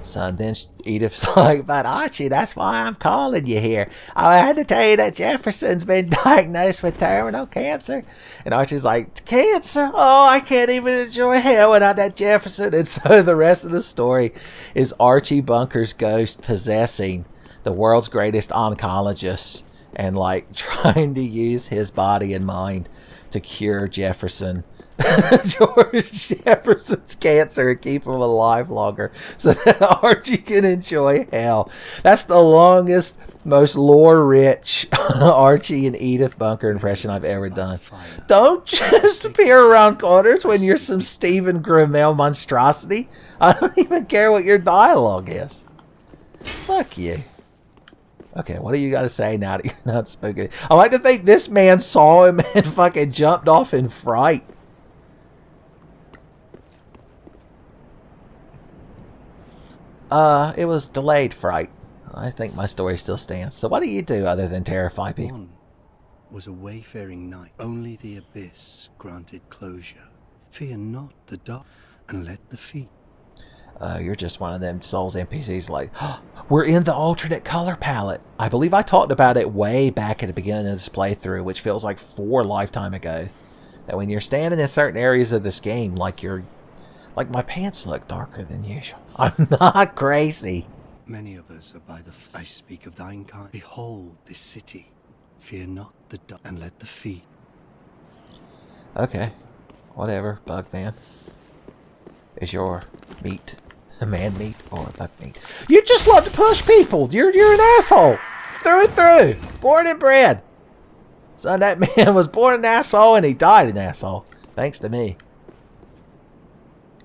Son, then Edith's like, but Archie, that's why I'm calling you here. I had to tell you that Jefferson's been diagnosed with terminal cancer. And Archie's like, cancer? Oh, I can't even enjoy hell without that Jefferson. And so the rest of the story is Archie Bunker's ghost possessing the world's greatest oncologist and like trying to use his body and mind to cure Jefferson George Jefferson's cancer and keep him alive longer so that Archie can enjoy hell. That's the longest, most lore-rich Archie and Edith Bunker impression I've ever done. Don't just peer around corners when you're some Stephen Grimmell monstrosity. I don't even care what your dialogue is. Fuck you. Okay, what do you got to say now that you're not spoken? I like to think this man saw him and fucking jumped off in fright. It was delayed fright. I think my story still stands. So what do you do other than terrify people? One was a wayfaring knight. Only the abyss granted closure. Fear not the dark, and let the feet. You're just one of them Souls NPCs like, oh, we're in the alternate color palette. I believe I talked about it way back at the beginning of this playthrough, which feels like 4 lifetime ago. That when you're standing in certain areas of this game, like my pants look darker than usual. I'm not crazy. Many of us are by the... I speak of thine kind. Behold this city. Fear not the dark, and let the feet. Okay. Whatever, bug man. Is your meat a man meat or a bug meat? You just love to push people. You're an asshole. Through and through. Born and bred. Son, that man was born an asshole and he died an asshole. Thanks to me.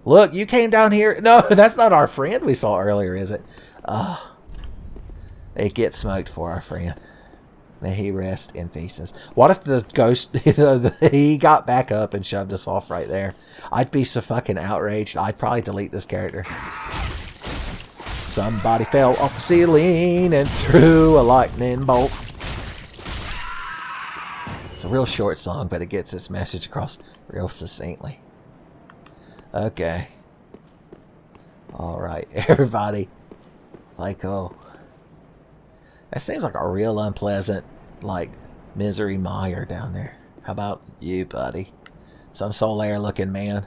Look, you came down here. No, that's not our friend we saw earlier, is it? It gets smoked for our friend. May he rest in pieces. What if the ghost, he got back up and shoved us off right there? I'd be so fucking outraged. I'd probably delete this character. Somebody fell off the ceiling and threw a lightning bolt. It's a real short song, but it gets its message across real succinctly. Okay. Alright, everybody. Like, oh. That seems like a real unpleasant, like, misery mire down there. How about you, buddy? Some Solaire looking man.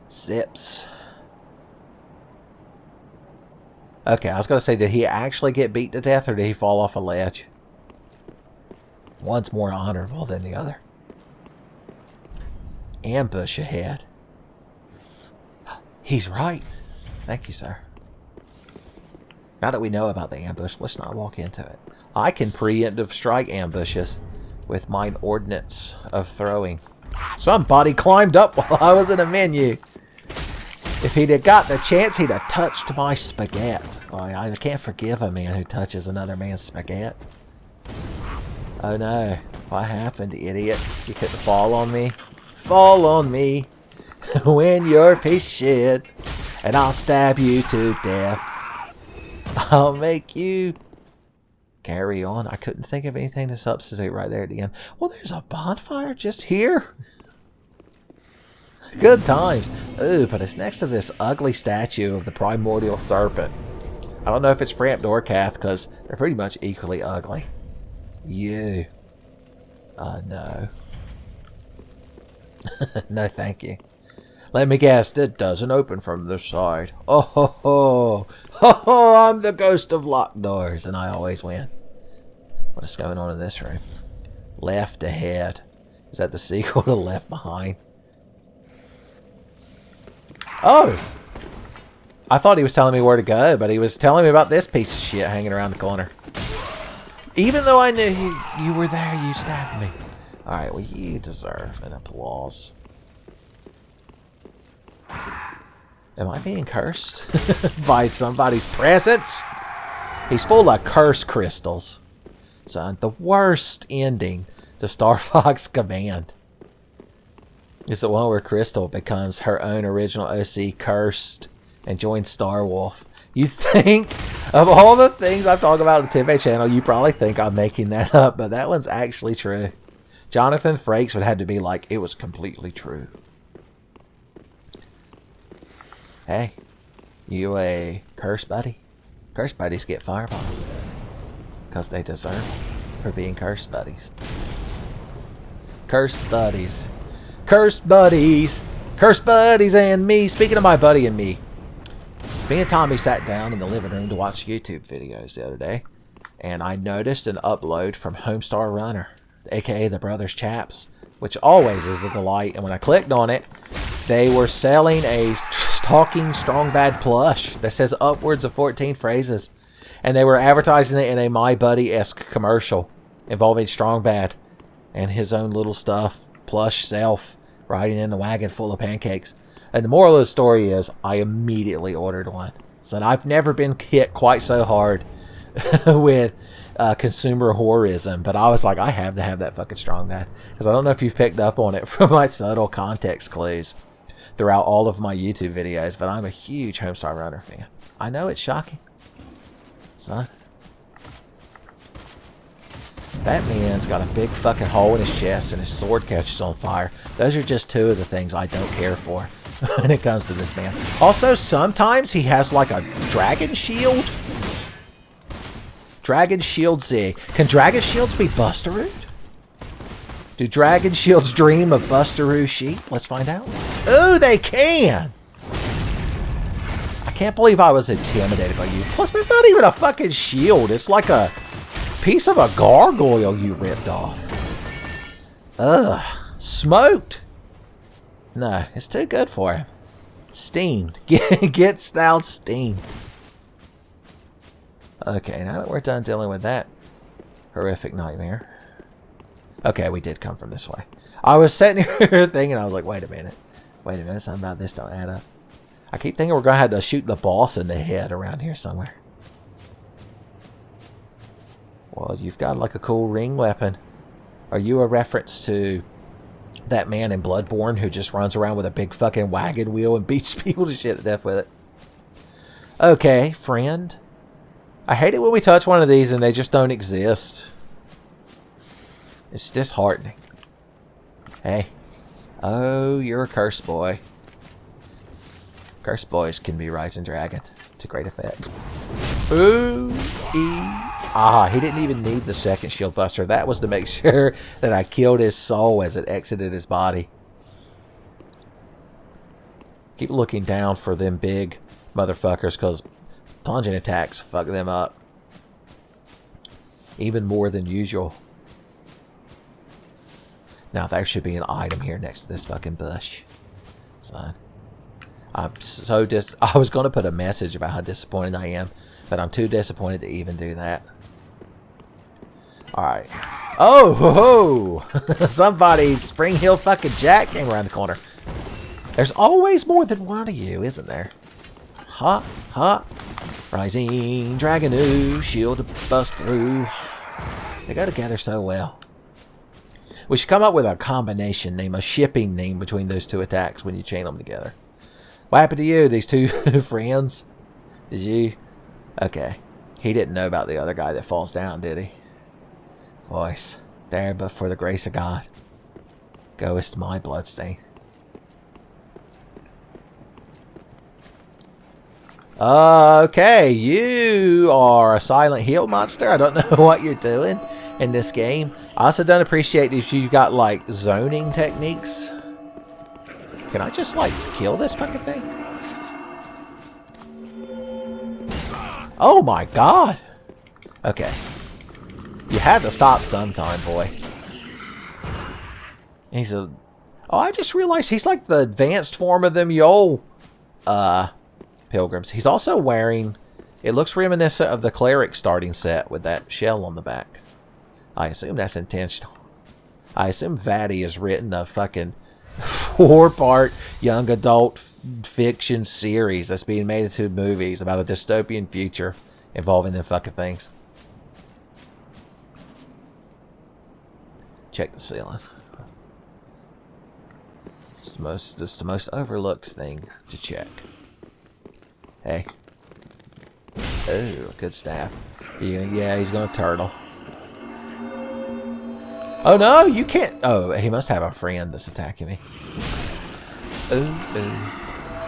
Sips. Okay, I was going to say, did he actually get beat to death or did he fall off a ledge? One's more honorable than the other. Ambush ahead. He's right. Thank you, sir. Now that we know about the ambush, let's not walk into it. I can preemptive strike ambushes with mine ordnance of throwing. Somebody climbed up while I was in a menu. If he'd have got the chance, he'd have touched my spaghetti. I can't forgive a man who touches another man's spaghetti. Oh no. What happened, idiot? You couldn't fall on me? Fall on me when you're a piece of shit, and I'll stab you to death. I'll make you carry on. I couldn't think of anything to substitute right there at the end. Well, there's a bonfire just here. Good times. Ooh, but it's next to this ugly statue of the primordial serpent. I don't know if it's Framped or Cath, because they're pretty much equally ugly. You. No. No, thank you. Let me guess, it doesn't open from the side. Oh ho ho! Ho ho! I'm the ghost of locked doors, and I always win. What is going on in this room? Left ahead. Is that the sequel to Left Behind? Oh! I thought he was telling me where to go, but he was telling me about this piece of shit hanging around the corner. Even though I knew you were there, you stabbed me. Alright, well, you deserve an applause. Am I being cursed by somebody's presence? He's full of curse crystals. Son, the worst ending to Star Fox Command is the one where Crystal becomes her own original OC cursed and joins Star Wolf. You think, of all the things I've talked about on the Tenfey channel, you probably think I'm making that up, but that one's actually true. Jonathan Frakes would have to be like, it was completely true. Hey, you a curse buddy? Curse buddies get fireballs. Because they deserve it for being curse buddies. Curse buddies. Curse buddies. Curse buddies and me. Speaking of my buddy and me. Me and Tommy sat down in the living room to watch YouTube videos the other day. And I noticed an upload from Homestar Runner, aka the Brothers Chaps. which always is a delight. And when I clicked on it, they were selling a Talking Strong Bad plush that says upwards of 14 phrases. And they were advertising it in a My Buddy-esque commercial involving Strong Bad and his own little stuff, plush self, riding in a wagon full of pancakes. And the moral of the story is, I immediately ordered one. So I've never been hit quite so hard with consumer horrorism, but I was like, I have to have that fucking Strong Bad. Because I don't know if you've picked up on it from my subtle context clues throughout all of my YouTube videos, but I'm a huge Homestar Runner fan. I know it's shocking, son. That man's got a big fucking hole in his chest and his sword catches on fire. Those are just two of the things I don't care for when it comes to this man. Also, sometimes he has like a dragon shield. Dragon shield Z. Can dragon shields be Busteroo? Do dragon shields dream of Busteroo sheep? Let's find out. Ooh, they can! I can't believe I was intimidated by you. Plus, that's not even a fucking shield. It's like a piece of a gargoyle you ripped off. Ugh. Smoked. No, it's too good for him. Steamed. Gets thou steamed. Okay, now that we're done dealing with that horrific nightmare. Okay, we did come from this way. I was sitting here thinking, I was like, wait a minute. Wait a minute, something about this don't add up. I keep thinking we're going to have to shoot the boss in the head around here somewhere. Well, you've got like a cool ring weapon. Are you a reference to that man in Bloodborne who just runs around with a big fucking wagon wheel and beats people to shit to death with it? Okay, friend. I hate it when we touch one of these and they just don't exist. It's disheartening. Hey. Oh, you're a curse boy. Curse boys can be Rising Dragon to great effect. Ooh, Ah, he didn't even need the second shield buster. That was to make sure that I killed his soul as it exited his body. Keep looking down for them big motherfuckers, because plunging attacks fuck them up. Even more than usual. Now there should be an item here next to this fucking bush. Son. I was going to put a message about how disappointed I am, but I'm too disappointed to even do that. Alright. Oh, ho, ho. Somebody, Spring Hill fucking Jack came around the corner. There's always more than one of you, isn't there? Ha, ha. Rising Dragon, shield to bust through. They go together so well. We should come up with a combination name, a shipping name between those two attacks when you chain them together. What happened to you, these two friends? Did you? Okay. He didn't know about the other guy that falls down, did he? Voice. There, but for the grace of God. Goest my bloodstain. Okay, you are a silent heal monster. I don't know what you're doing in this game. I also don't appreciate if you got like zoning techniques. Can I just like kill this fucking thing? Oh my god. Okay. You had to stop sometime, boy. He's a... Oh, I just realized he's like the advanced form of them Yol pilgrims. He's also wearing... It looks reminiscent of the cleric starting set with that shell on the back. I assume that's intentional. I assume Vatty is written a fucking 4-part young adult fiction series that's being made into movies about a dystopian future involving them fucking things. Check the ceiling. It's the most overlooked thing to check. Hey. Oh, good staff. Yeah, he's gonna turtle. Oh no, you can't. Oh, he must have a friend that's attacking me.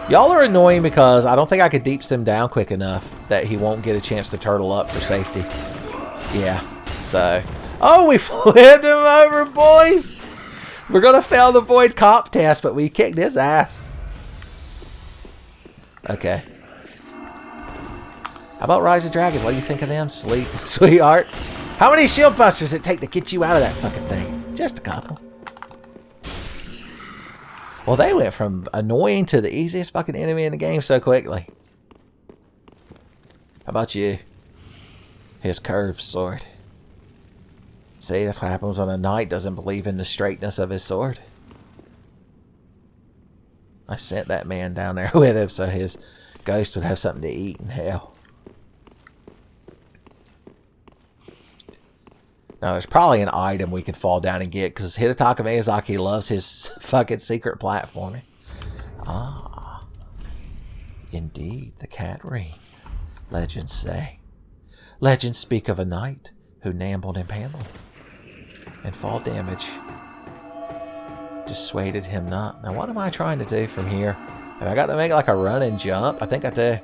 Y'all are annoying because I don't think I could deep stem down quick enough that he won't get a chance to turtle up for safety. Yeah, so. Oh, we flipped him over, boys! We're gonna fail the void cop test, but we kicked his ass. Okay. How about Rise of Dragons? What do you think of them, sweetheart? How many shield busters does it take to get you out of that fucking thing? Just a couple. Well, they went from annoying to the easiest fucking enemy in the game so quickly. How about you? His curved sword. See, that's what happens when a knight doesn't believe in the straightness of his sword. I sent that man down there with him so his ghost would have something to eat in hell. Now, there's probably an item we can fall down and get, because Hidetaka Miyazaki loves his fucking secret platforming. Ah. Indeed, the cat ring. Legends say. Legends speak of a knight who nambled and pambled, and fall damage dissuaded him not. Now, what am I trying to do from here? Have I got to make like a run and jump? I think I do.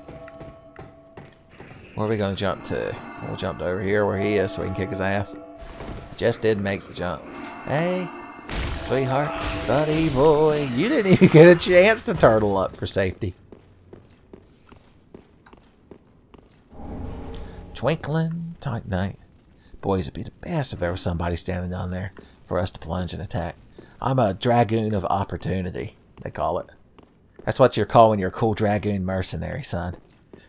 Where are we going to jump to? We'll jump to over here where he is so we can kick his ass. Just did make the jump. Hey, sweetheart, buddy boy, you didn't even get a chance to turtle up for safety. Twinkling tight night. Boys, it'd be the best if there was somebody standing down there for us to plunge and attack. I'm a dragoon of opportunity, they call it. That's what you're calling your cool dragoon mercenary, son.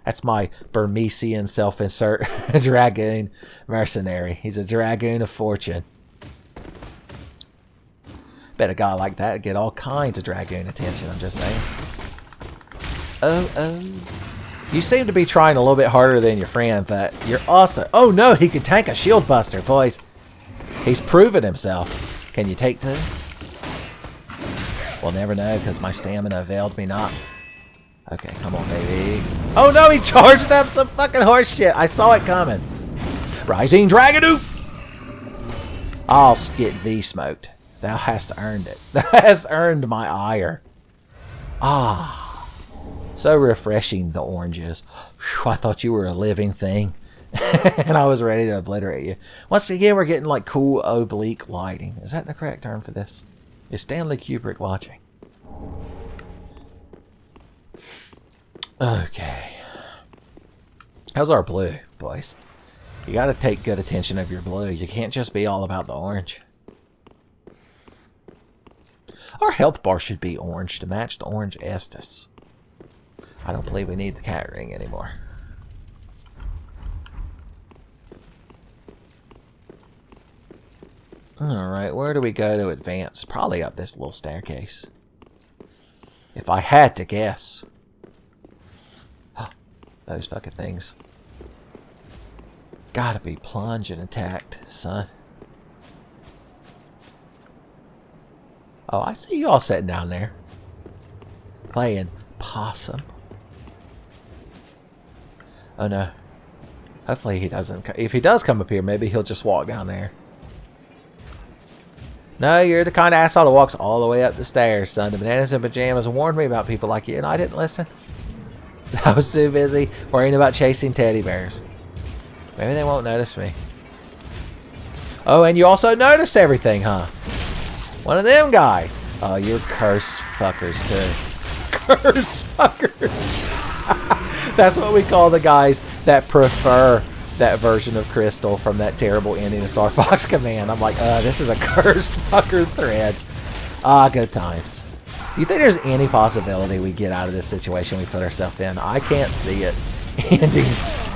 That's my Burmesian self-insert dragoon mercenary. He's a dragoon of fortune. Bet a guy like that would get all kinds of dragoon attention, I'm just saying. Oh. You seem to be trying a little bit harder than your friend, but you're also... Oh no, he could tank a shield buster, boys. He's proven himself. Can you take two? We'll never know, because my stamina availed me not. Okay, come on, baby. Oh no, he charged up some fucking horse shit. I saw it coming. Rising Dragon. I'll get thee smoked. Thou hast earned it. Thou hast earned my ire. Ah. So refreshing, the oranges. Whew, I thought you were a living thing. And I was ready to obliterate you. Once again, we're getting like cool oblique lighting. Is that the correct term for this? Is Stanley Kubrick watching? Okay. How's our blue, boys? You gotta take good attention of your blue. You can't just be all about the orange. Our health bar should be orange to match the orange Estus. I don't believe we need the cat ring anymore. Alright, where do we go to advance? Probably up this little staircase. If I had to guess. Those fucking things. Gotta be plunged and attacked, son. Oh, I see you all sitting down there. Playing possum. Oh no. Hopefully he doesn't. If he does come up here, maybe he'll just walk down there. No, you're the kind of asshole that walks all the way up the stairs, son. The bananas and pajamas warned me about people like you, and I didn't listen. I was too busy worrying about chasing teddy bears. Maybe they won't notice me. Oh, and you also notice everything, huh? One of them guys. Oh, you're curse fuckers, too. Curse fuckers. That's what we call the guys that prefer that version of Crystal from that terrible ending of Star Fox Command. I'm like, this is a cursed fucker thread. Ah, good times. Do you think there's any possibility we get out of this situation we put ourselves in? I can't see it ending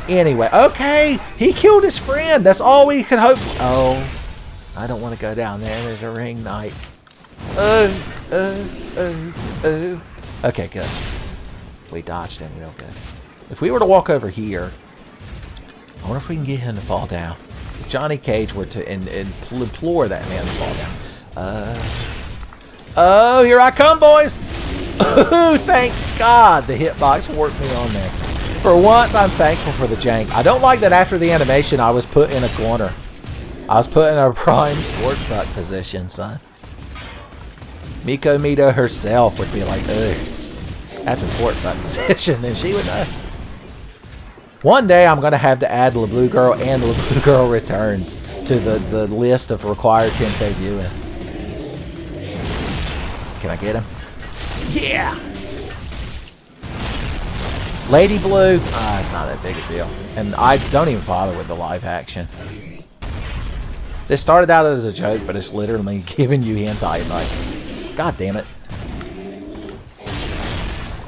anyway. Okay, he killed his friend. That's all we could hope. Oh, I don't want to go down there. There's a ring knight. Okay, good. We dodged him real good. If we were to walk over here, I wonder if we can get him to fall down. If Johnny Cage were to implore that man to fall down. Oh, here I come, boys! Oh, thank God the hitbox worked me on there. For once, I'm thankful for the jank. I don't like that after the animation, I was put in a corner. I was put in a prime sport fuck position, son. Miko Mito herself would be like, ugh, that's a sport fuck position, and she would know. One day, I'm going to have to add the Blue Girl and the Blue Girl Returns to the list of required Tenfey viewing. Can I get him? Yeah! Lady Blue, it's not that big a deal. And I don't even bother with the live action. This started out as a joke, but it's literally giving you hentai advice. God damn it.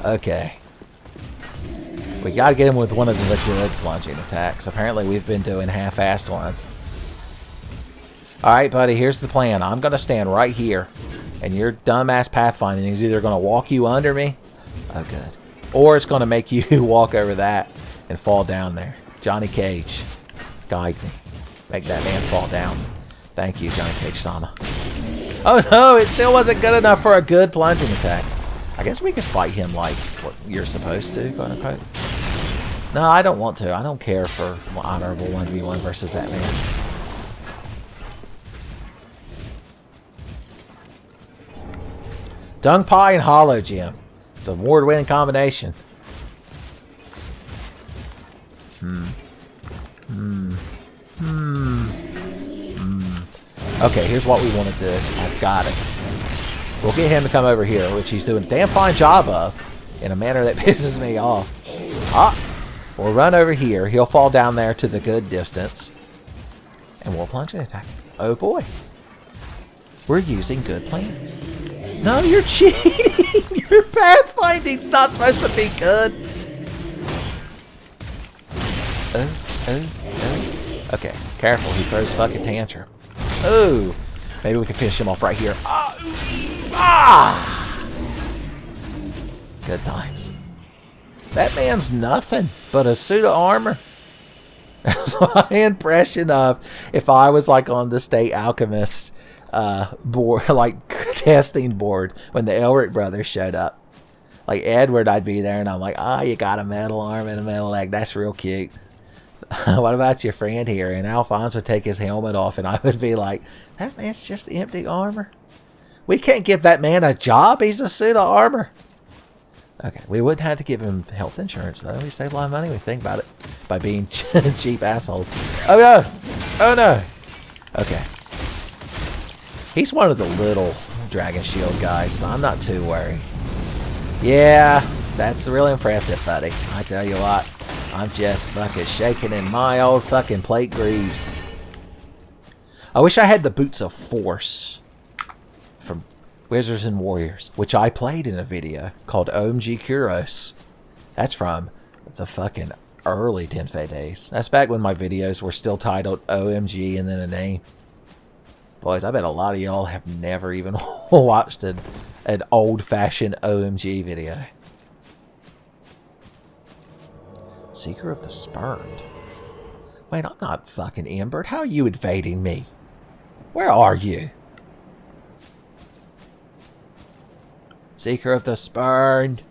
Okay. We gotta get him with one of the good plunging attacks. Apparently we've been doing half-assed ones. Alright, buddy, here's the plan. I'm gonna stand right here. And your dumbass pathfinding is either gonna walk you under me. Oh, good. Or it's gonna make you walk over that and fall down there. Johnny Cage, guide me. Make that man fall down. Thank you, Johnny Cage-sama. Oh no, it still wasn't good enough for a good plunging attack. I guess we could fight him like what you're supposed to, quote unquote. No, I don't want to. I don't care for honorable 1v1 versus that man. Dung Pie and Hollow Gem. It's an award-winning combination. Okay, here's what we want to do. I've got it. We'll get him to come over here, which he's doing a damn fine job of, in a manner that pisses me off. We'll run over here. He'll fall down there to the good distance. And we'll plunge an attack. Oh boy. We're using good plans. No, you're cheating! Your pathfinding's not supposed to be good. Okay, careful. He throws fucking tantrum. Oh, maybe we can finish him off right here. Good times. That man's nothing but a suit of armor. That's my impression of if I was like on the State Alchemist board, like testing board, when the Elric brothers showed up. Like Edward, I'd be there and I'm like, you got a metal arm and a metal leg. That's real cute. What about your friend here? And Alphonse would take his helmet off and I would be like, that man's just empty armor. We can't give that man a job. He's a suit of armor. Okay, we wouldn't have to give him health insurance, though. We save a lot of money when we think about it. By being cheap assholes. Oh, no! Oh, no! Okay. He's one of the little Dragon Shield guys, so I'm not too worried. Yeah, that's really impressive, buddy. I tell you what. I'm just fucking shaking in my old fucking plate greaves. I wish I had the Boots of Force from Wizards and Warriors, which I played in a video called OMG Kuros. That's from the fucking early Tenfey days. That's back when my videos were still titled OMG and then a name. Boys, I bet a lot of y'all have never even watched an old-fashioned OMG video. Seeker of the Spurned. Wait, I'm not fucking Embered. How are you invading me? Where are you? Seeker of the Spurned.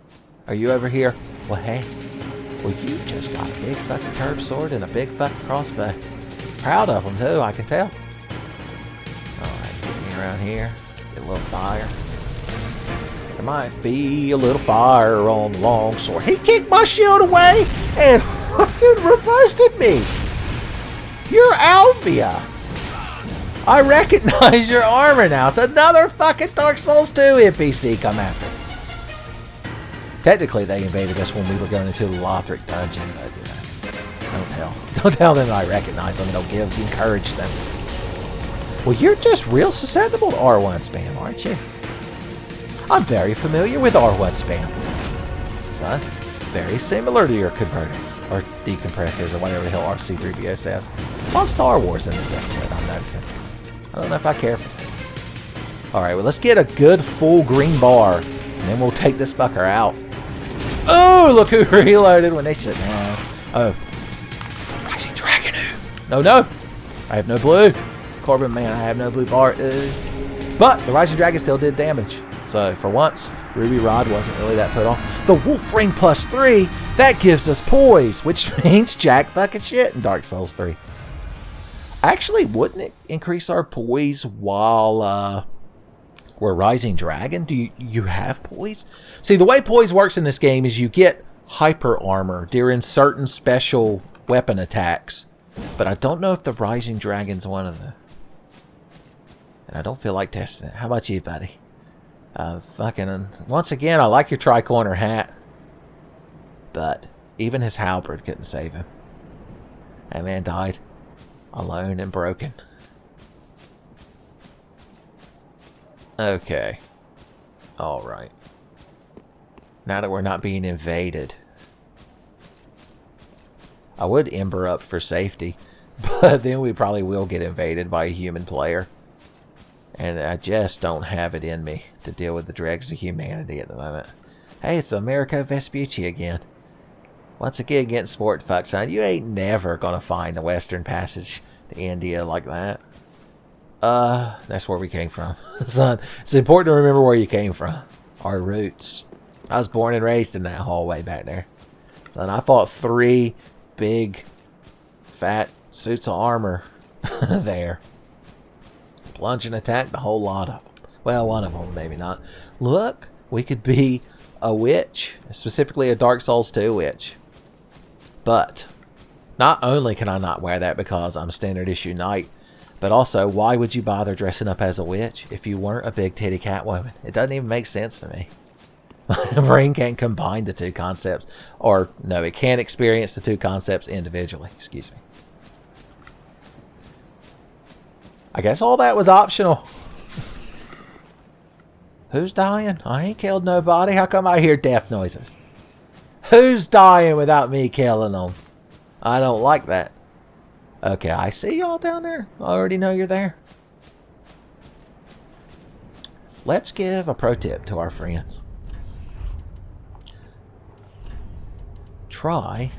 Are you over here? Well, hey. Well, you just got a big fucking curved sword and a big fucking crossbow. Proud of them, too, I can tell. Alright, get me around here. Get a little fire. There might be a little fire on the long sword. He kicked my shield away and fucking reposted me. You're Alvia. I recognize your armor now. It's another fucking Dark Souls 2 NPC come after. Technically, they invaded us when we were going into the Lothric dungeon, but you know, don't tell them I recognize them. It'll encourage them. Well, you're just real susceptible to R1 spam, aren't you? I'm very familiar with R1 spam. Son, very similar to your converters, or decompressors, or whatever the hell RC3PO says. On Star Wars in this episode, I'm noticing. I don't know if I care for that. Alright, well, let's get a good full green bar, and then we'll take this fucker out. Oh, look who reloaded when they shouldn't have. Oh. Rising Dragon. No, no. I have no blue. Corbin, man, I have no blue bar. But the Rising Dragon still did damage. So, for once, Ruby Rod wasn't really that put on. The Wolf Ring +3, that gives us poise, which means jack fucking shit in Dark Souls 3. Actually, wouldn't it increase our poise while we're Rising Dragon? Do you have poise? See, the way poise works in this game is you get hyper armor during certain special weapon attacks. But I don't know if the Rising Dragon's one of them. And I don't feel like testing it. How about you, buddy? Once again, I like your tri-corner hat. But even his halberd couldn't save him. That man died alone and broken. Okay. Alright. Now that we're not being invaded. I would ember up for safety, but then we probably will get invaded by a human player. And I just don't have it in me to deal with the dregs of humanity at the moment. Hey, it's Americo Vespucci again. Once again, getting sport fuck, son. You ain't never gonna find the Western Passage to India like that. That's where we came from. Son, it's important to remember where you came from. Our roots. I was born and raised in that hallway back there. Son, I fought 3 big, fat suits of armor there. Plunge and attack the whole lot of them. Well, one of them, maybe not. Look, we could be a witch. Specifically a Dark Souls 2 witch. But, not only can I not wear that because I'm standard issue knight, but also, why would you bother dressing up as a witch if you weren't a big titty Catwoman? It doesn't even make sense to me. My brain can't combine the 2 concepts. Or, no, it can't experience the 2 concepts individually. Excuse me. I guess all that was optional. Who's dying? I ain't killed nobody. How come I hear death noises? Who's dying without me killing them? I don't like that. Okay, I see y'all down there. I already know you're there. Let's give a pro tip to our friends. Try.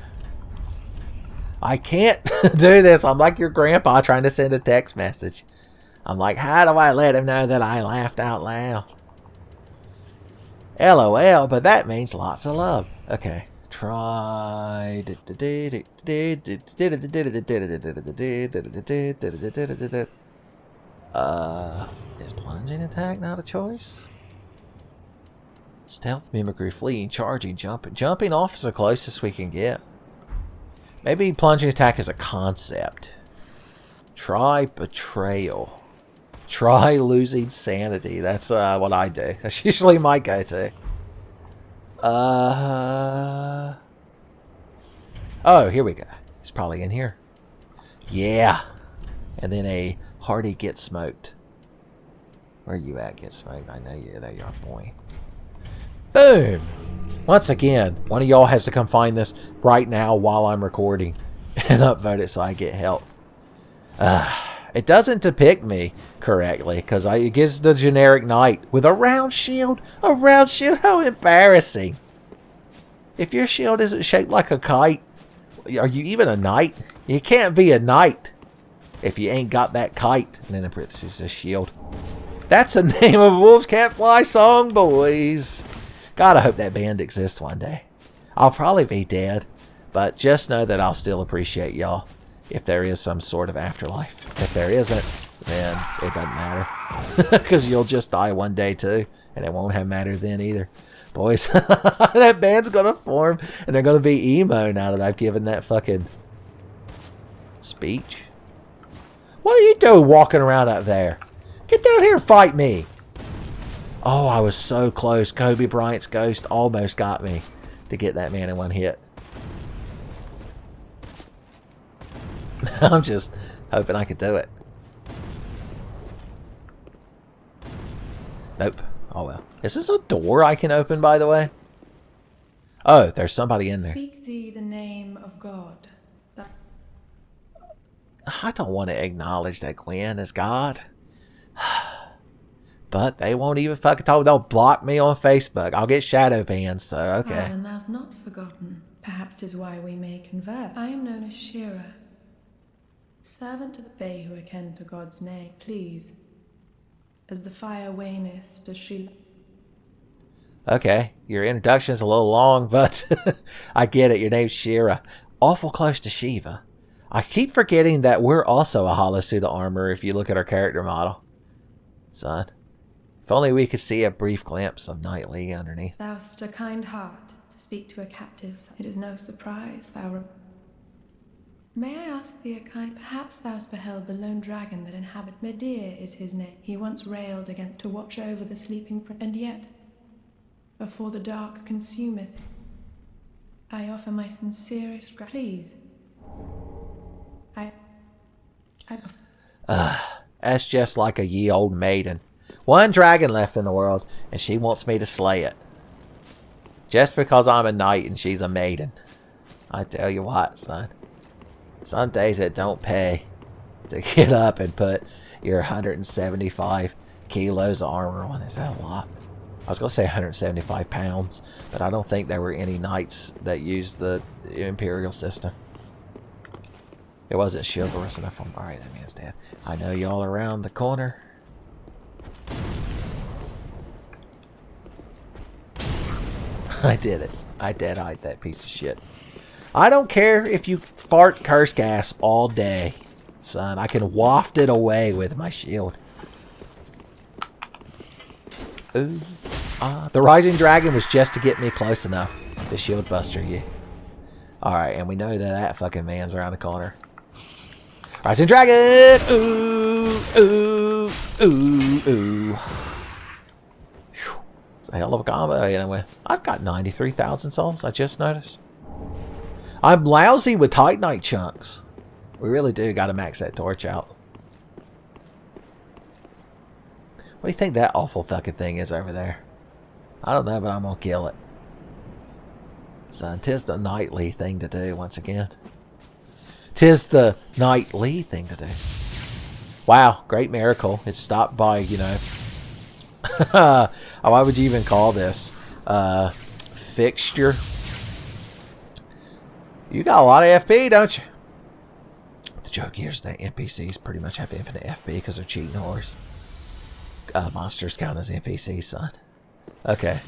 I can't do this. I'm like your grandpa trying to send a text message. I'm like, how do I let him know that I laughed out loud? LOL, but that means lots of love. Okay. Try. Is plunging attack not a choice? Stealth, mimicry, fleeing, charging, jumping. Jumping off is the closest we can get. Maybe plunging attack is a concept. Try betrayal. Try losing sanity. That's what I do. That's usually my go-to. Oh, here we go. He's probably in here. Yeah. And then a hearty get smoked. Where you at, get smoked? I know you. There you are, boy. Boom! Once again, one of y'all has to come find this right now while I'm recording and upvote it so I get help. It doesn't depict me correctly because it gives the generic knight with a round shield. A round shield? How embarrassing. If your shield isn't shaped like a kite, are you even a knight? You can't be a knight if you ain't got that kite. And then in parentheses, a shield. That's the name of a Wolves Can't Fly song, boys. God, I hope that band exists one day. I'll probably be dead, but just know that I'll still appreciate y'all if there is some sort of afterlife. If there isn't, then it doesn't matter. Because you'll just die one day too, and it won't have mattered then either. Boys, that band's gonna form, and they're gonna be emo now that I've given that fucking speech. What are you doing walking around up there? Get down here and fight me. Oh, I was so close. Kobe Bryant's ghost almost got me to get that man in one hit. I'm just hoping I could do it. Nope. Oh well. Is this a door I can open, by the way? Oh, there's somebody in there. Speak thee the name of God. I don't want to acknowledge that Gwen is God. But they won't even fucking talk. They'll block me on Facebook. I'll get shadow banned, so okay. And thou's not forgotten. Perhaps 'tis why we may convert. I am known as Shira, servant to they who are ken to God's name. Please, as the fire waneth, does she... Okay, your introduction's a little long, but I get it. Your name's Shira. Awful close to Shiva. I keep forgetting that we're also a hollow suit of armor if you look at our character model. Son. If only we could see a brief glimpse of Knightley underneath. Thou'st a kind heart to speak to a captive. It is no surprise thou... May I ask thee a kind... Perhaps thou'st beheld the lone dragon that inhabit... Medir is his name. He once railed against to watch over the sleeping... And yet, before the dark consumeth, I offer my sincerest... Please. That's just like a ye old maiden. One dragon left in the world, and she wants me to slay it. Just because I'm a knight and she's a maiden. I tell you what, son. Some days it don't pay to get up and put your 175 kilos of armor on. Is that a lot? I was going to say 175 pounds, but I don't think there were any knights that used the Imperial system. It wasn't chivalrous enough for him. Alright, that man's dead. I know y'all around the corner. I did it. I dead-eyed that piece of shit. I don't care if you fart curse gas all day, son. I can waft it away with my shield. Ooh. The Rising Dragon was just to get me close enough to shield buster you. Alright, and we know that that fucking man's around the corner. Rising Dragon! Ooh, ooh, ooh, ooh. Whew. It's a hell of a combo anyway. I've got 93,000 souls, I just noticed. I'm lousy with Titanite chunks. We really do gotta max that torch out. What do you think that awful fucking thing is over there? I don't know, but I'm gonna kill it. So, 'tis the nightly thing to do once again. 'Tis the nightly thing to do. Wow, great miracle. It stopped by, you know. Why would you even call this? Fixture. You got a lot of FP, don't you? The joke here is that NPCs pretty much have infinite FP because they're cheating whores. Monsters count as NPCs, son. Okay.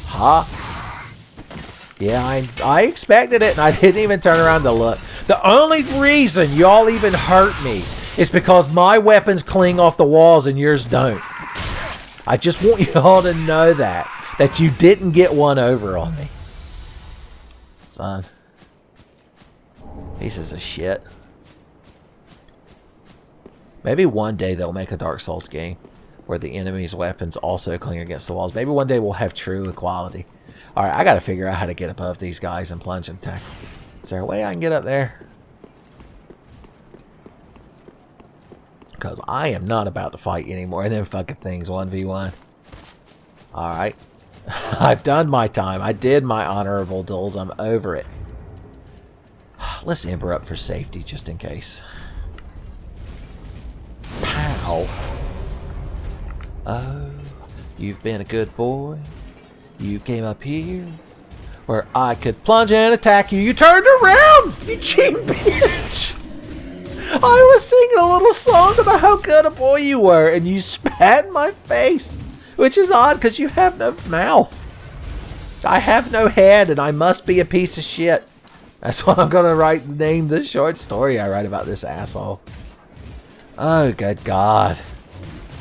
Ha! Yeah, I expected it, and I didn't even turn around to look. The only reason y'all even hurt me is because my weapons cling off the walls and yours don't. I just want y'all to know that you didn't get one over on me. Son. Pieces of shit. Maybe one day they'll make a Dark Souls game where the enemy's weapons also cling against the walls. Maybe one day we'll have true equality. Alright, I gotta figure out how to get above these guys and plunge and attack. Is there a way I can get up there? Because I am not about to fight any more of them fucking things 1v1. Alright. I've done my time. I did my honorable duels. I'm over it. Let's Ember up for safety just in case. Pow. Oh, you've been a good boy. You came up here where I could plunge and attack you. You turned around, you cheating bitch. I was singing a little song about how good a boy you were, and you spat in my face. Which is odd because you have no mouth. I have no head, and I must be a piece of shit. That's what I'm going to name the short story I write about this asshole. Oh, good God.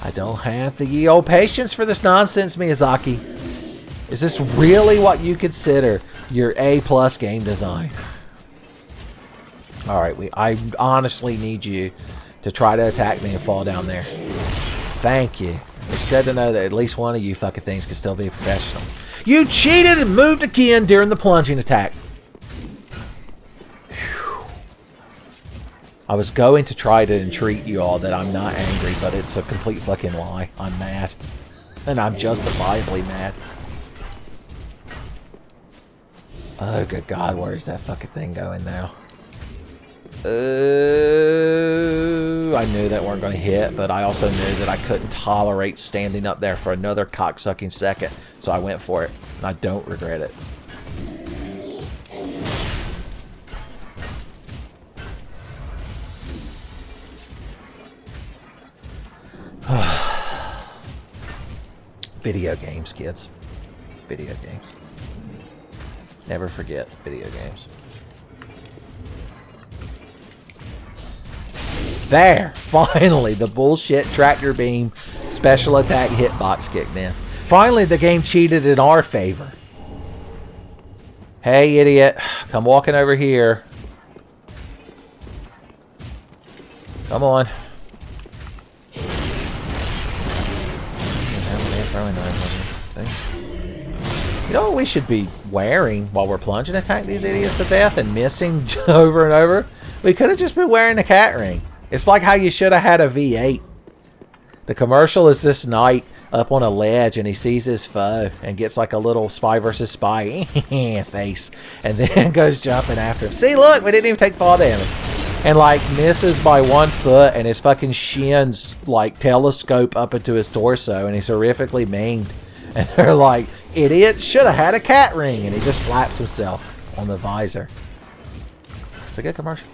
I don't have the ye old patience for this nonsense, Miyazaki. Is this really what you consider your A+ game design? Alright, I honestly need you to try to attack me and fall down there. Thank you. It's good to know that at least one of you fucking things can still be professional. You cheated and moved again during the plunging attack. I was going to try to entreat you all that I'm not angry, but it's a complete fucking lie. I'm mad. And I'm justifiably mad. Oh, good God, where's that fucking thing going now? I knew that weren't going to hit, but I also knew that I couldn't tolerate standing up there for another cocksucking second, so I went for it, and I don't regret it. Video games, kids. Video games. Never forget video games. There! Finally, the bullshit tractor beam special attack hitbox kicked in. Finally, the game cheated in our favor. Hey, idiot. Come walking over here. Come on. You know what we should be wearing while we're plunging to attack these idiots to death and missing over and over? We could have just been wearing a cat ring. It's like how you should have had a V8. The commercial is this knight up on a ledge and he sees his foe and gets like a little spy versus spy face, and then goes jumping after him. See, look, we didn't even take fall damage. And like misses by 1 foot, and his fucking shins like telescope up into his torso, and he's horrifically maimed. And they're like, idiot, should have had a cat ring. And he just slaps himself on the visor. It's a good commercial.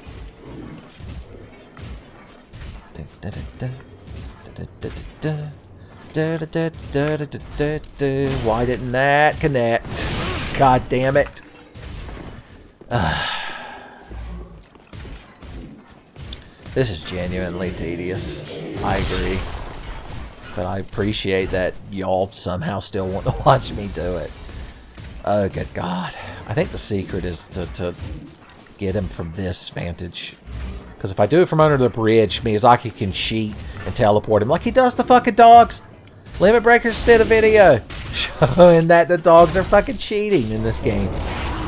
Why didn't that connect? God damn it. This is genuinely tedious. I agree. But I appreciate that y'all somehow still want to watch me do it. Oh, good God. I think the secret is to get him from this vantage. Because if I do it from under the bridge, Miyazaki can cheat and teleport him like he does the fucking dogs. Limit Breakers did a video showing that the dogs are fucking cheating in this game.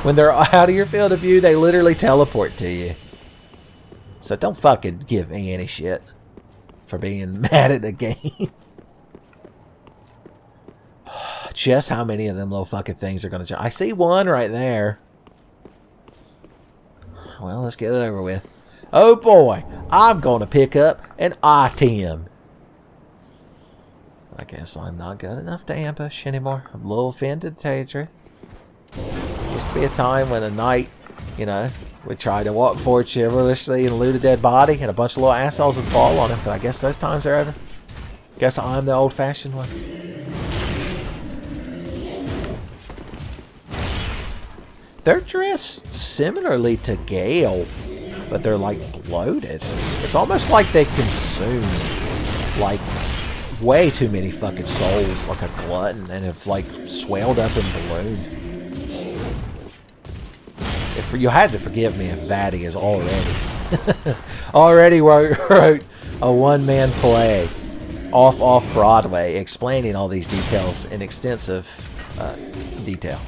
When they're out of your field of view, they literally teleport to you. So don't fucking give me any shit for being mad at the game. Just how many of them little fucking things are going to jump? I see one right there. Well, let's get it over with. Oh boy, I'm going to pick up an item. I guess I'm not good enough to ambush anymore. I'm a little offended, to tell you the truth. Used to be a time when a knight, you know, would try to walk forward chivalrously and loot a dead body, and a bunch of little assholes would fall on him. But I guess those times are over. Guess I'm the old-fashioned one. They're dressed similarly to Gale, but they're like bloated. It's almost like they consume like way too many fucking souls, like a glutton, and have like swelled up and ballooned. If you had to forgive me if Vatty is already wrote a one-man play off Broadway explaining all these details in extensive detail.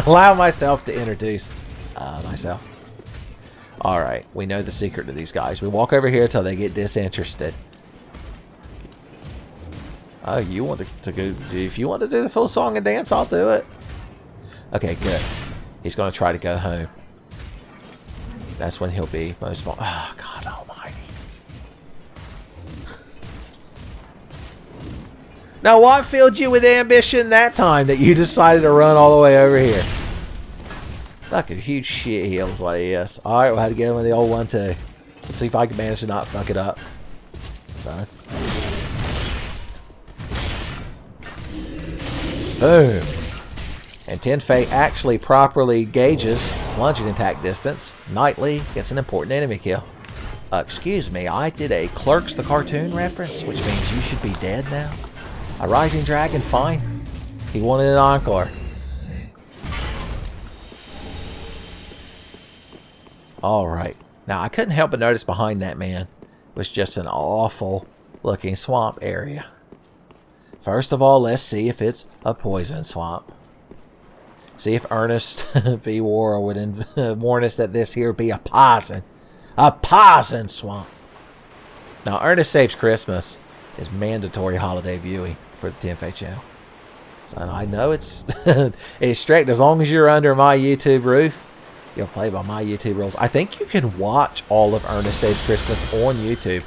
Allow myself to introduce myself. Alright, we know the secret to these guys. We walk over here until they get disinterested. Oh, you want to go? If you want to do the full song and dance, I'll do it. Okay, good. He's going to try to go home. That's when he'll be most vulnerable. Oh, God almighty. Now, what filled you with ambition that time that you decided to run all the way over here? Fucking huge shit heels what he is. Alright, we'll have to get him with the old one too. Let's see if I can manage to not fuck it up. Son. Boom. And Tenfey actually properly gauges plunging attack distance. Nightly gets an important enemy kill. Excuse me, I did a Clerks the Cartoon reference, which means you should be dead now. A rising dragon, fine. He wanted an encore. Alright. Now, I couldn't help but notice behind that man was just an awful looking swamp area. First of all, let's see if it's a poison swamp. See if Ernest V. Worrell would warn us that this here be a poison swamp. Now, Ernest Saves Christmas is mandatory holiday viewing for the Tenfey channel. So I know it's it's strict. As long as you're under my YouTube roof, you'll play by my YouTube rules. I think you can watch all of Ernest Saves Christmas on YouTube.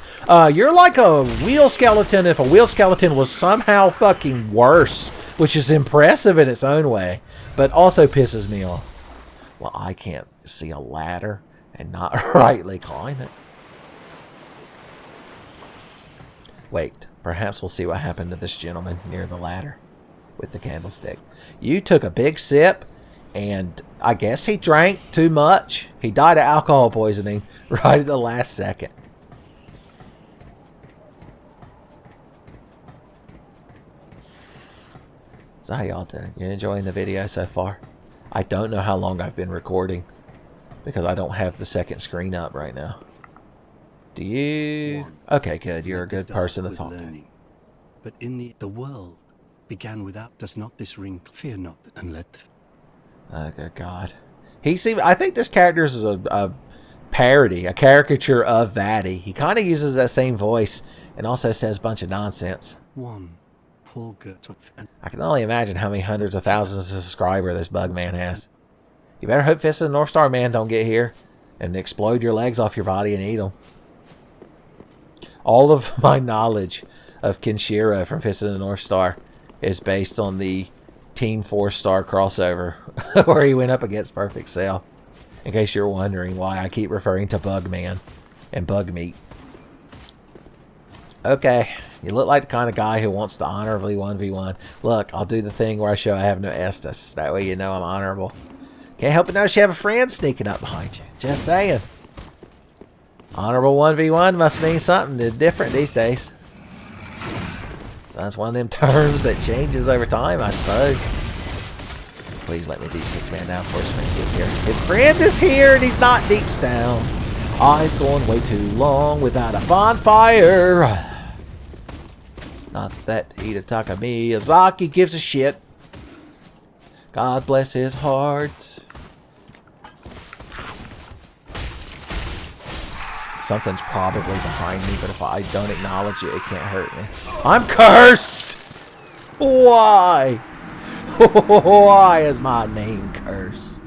You're like a wheel skeleton if a wheel skeleton was somehow fucking worse, which is impressive in its own way, but also pisses me off. Well, I can't see a ladder and not rightly climb it. Wait, perhaps we'll see what happened to this gentleman near the ladder with the candlestick. You took a big sip, and I guess he drank too much. He died of alcohol poisoning right at the last second. So how y'all doing? You enjoying the video so far? I don't know how long I've been recording because I don't have the second screen up right now. Do you? Okay, good. You're a good person to talk to. But in the world began without. Does not this ring? Fear not, and let. Oh, good God. I think this character is a parody, a caricature of Vatty. He kind of uses that same voice and also says a bunch of nonsense. One I can only imagine how many hundreds of thousands of subscribers this bug man has. You better hope Fist of the North Star man don't get here and explode your legs off your body and eat them. All of my knowledge of Kenshiro from Fist of the North Star is based on the Team 4-star crossover where he went up against Perfect Cell. In case you're wondering why I keep referring to Bugman and Bug Meat. Okay, you look like the kind of guy who wants to honorably 1v1. Look, I'll do the thing where I show I have no Estus. That way you know I'm honorable. Can't help but notice you have a friend sneaking up behind you. Just saying. Honorable 1v1 must mean something different these days. So that's one of them terms that changes over time, I suppose. Please let me deeps this man down before his friend gets here. His friend is here and he's not deeps down. I've gone way too long without a bonfire. Not that Hidetaka Miyazaki gives a shit. God bless his heart. Something's probably behind me, but if I don't acknowledge it, it can't hurt me. I'm cursed! Why? Why is my name cursed?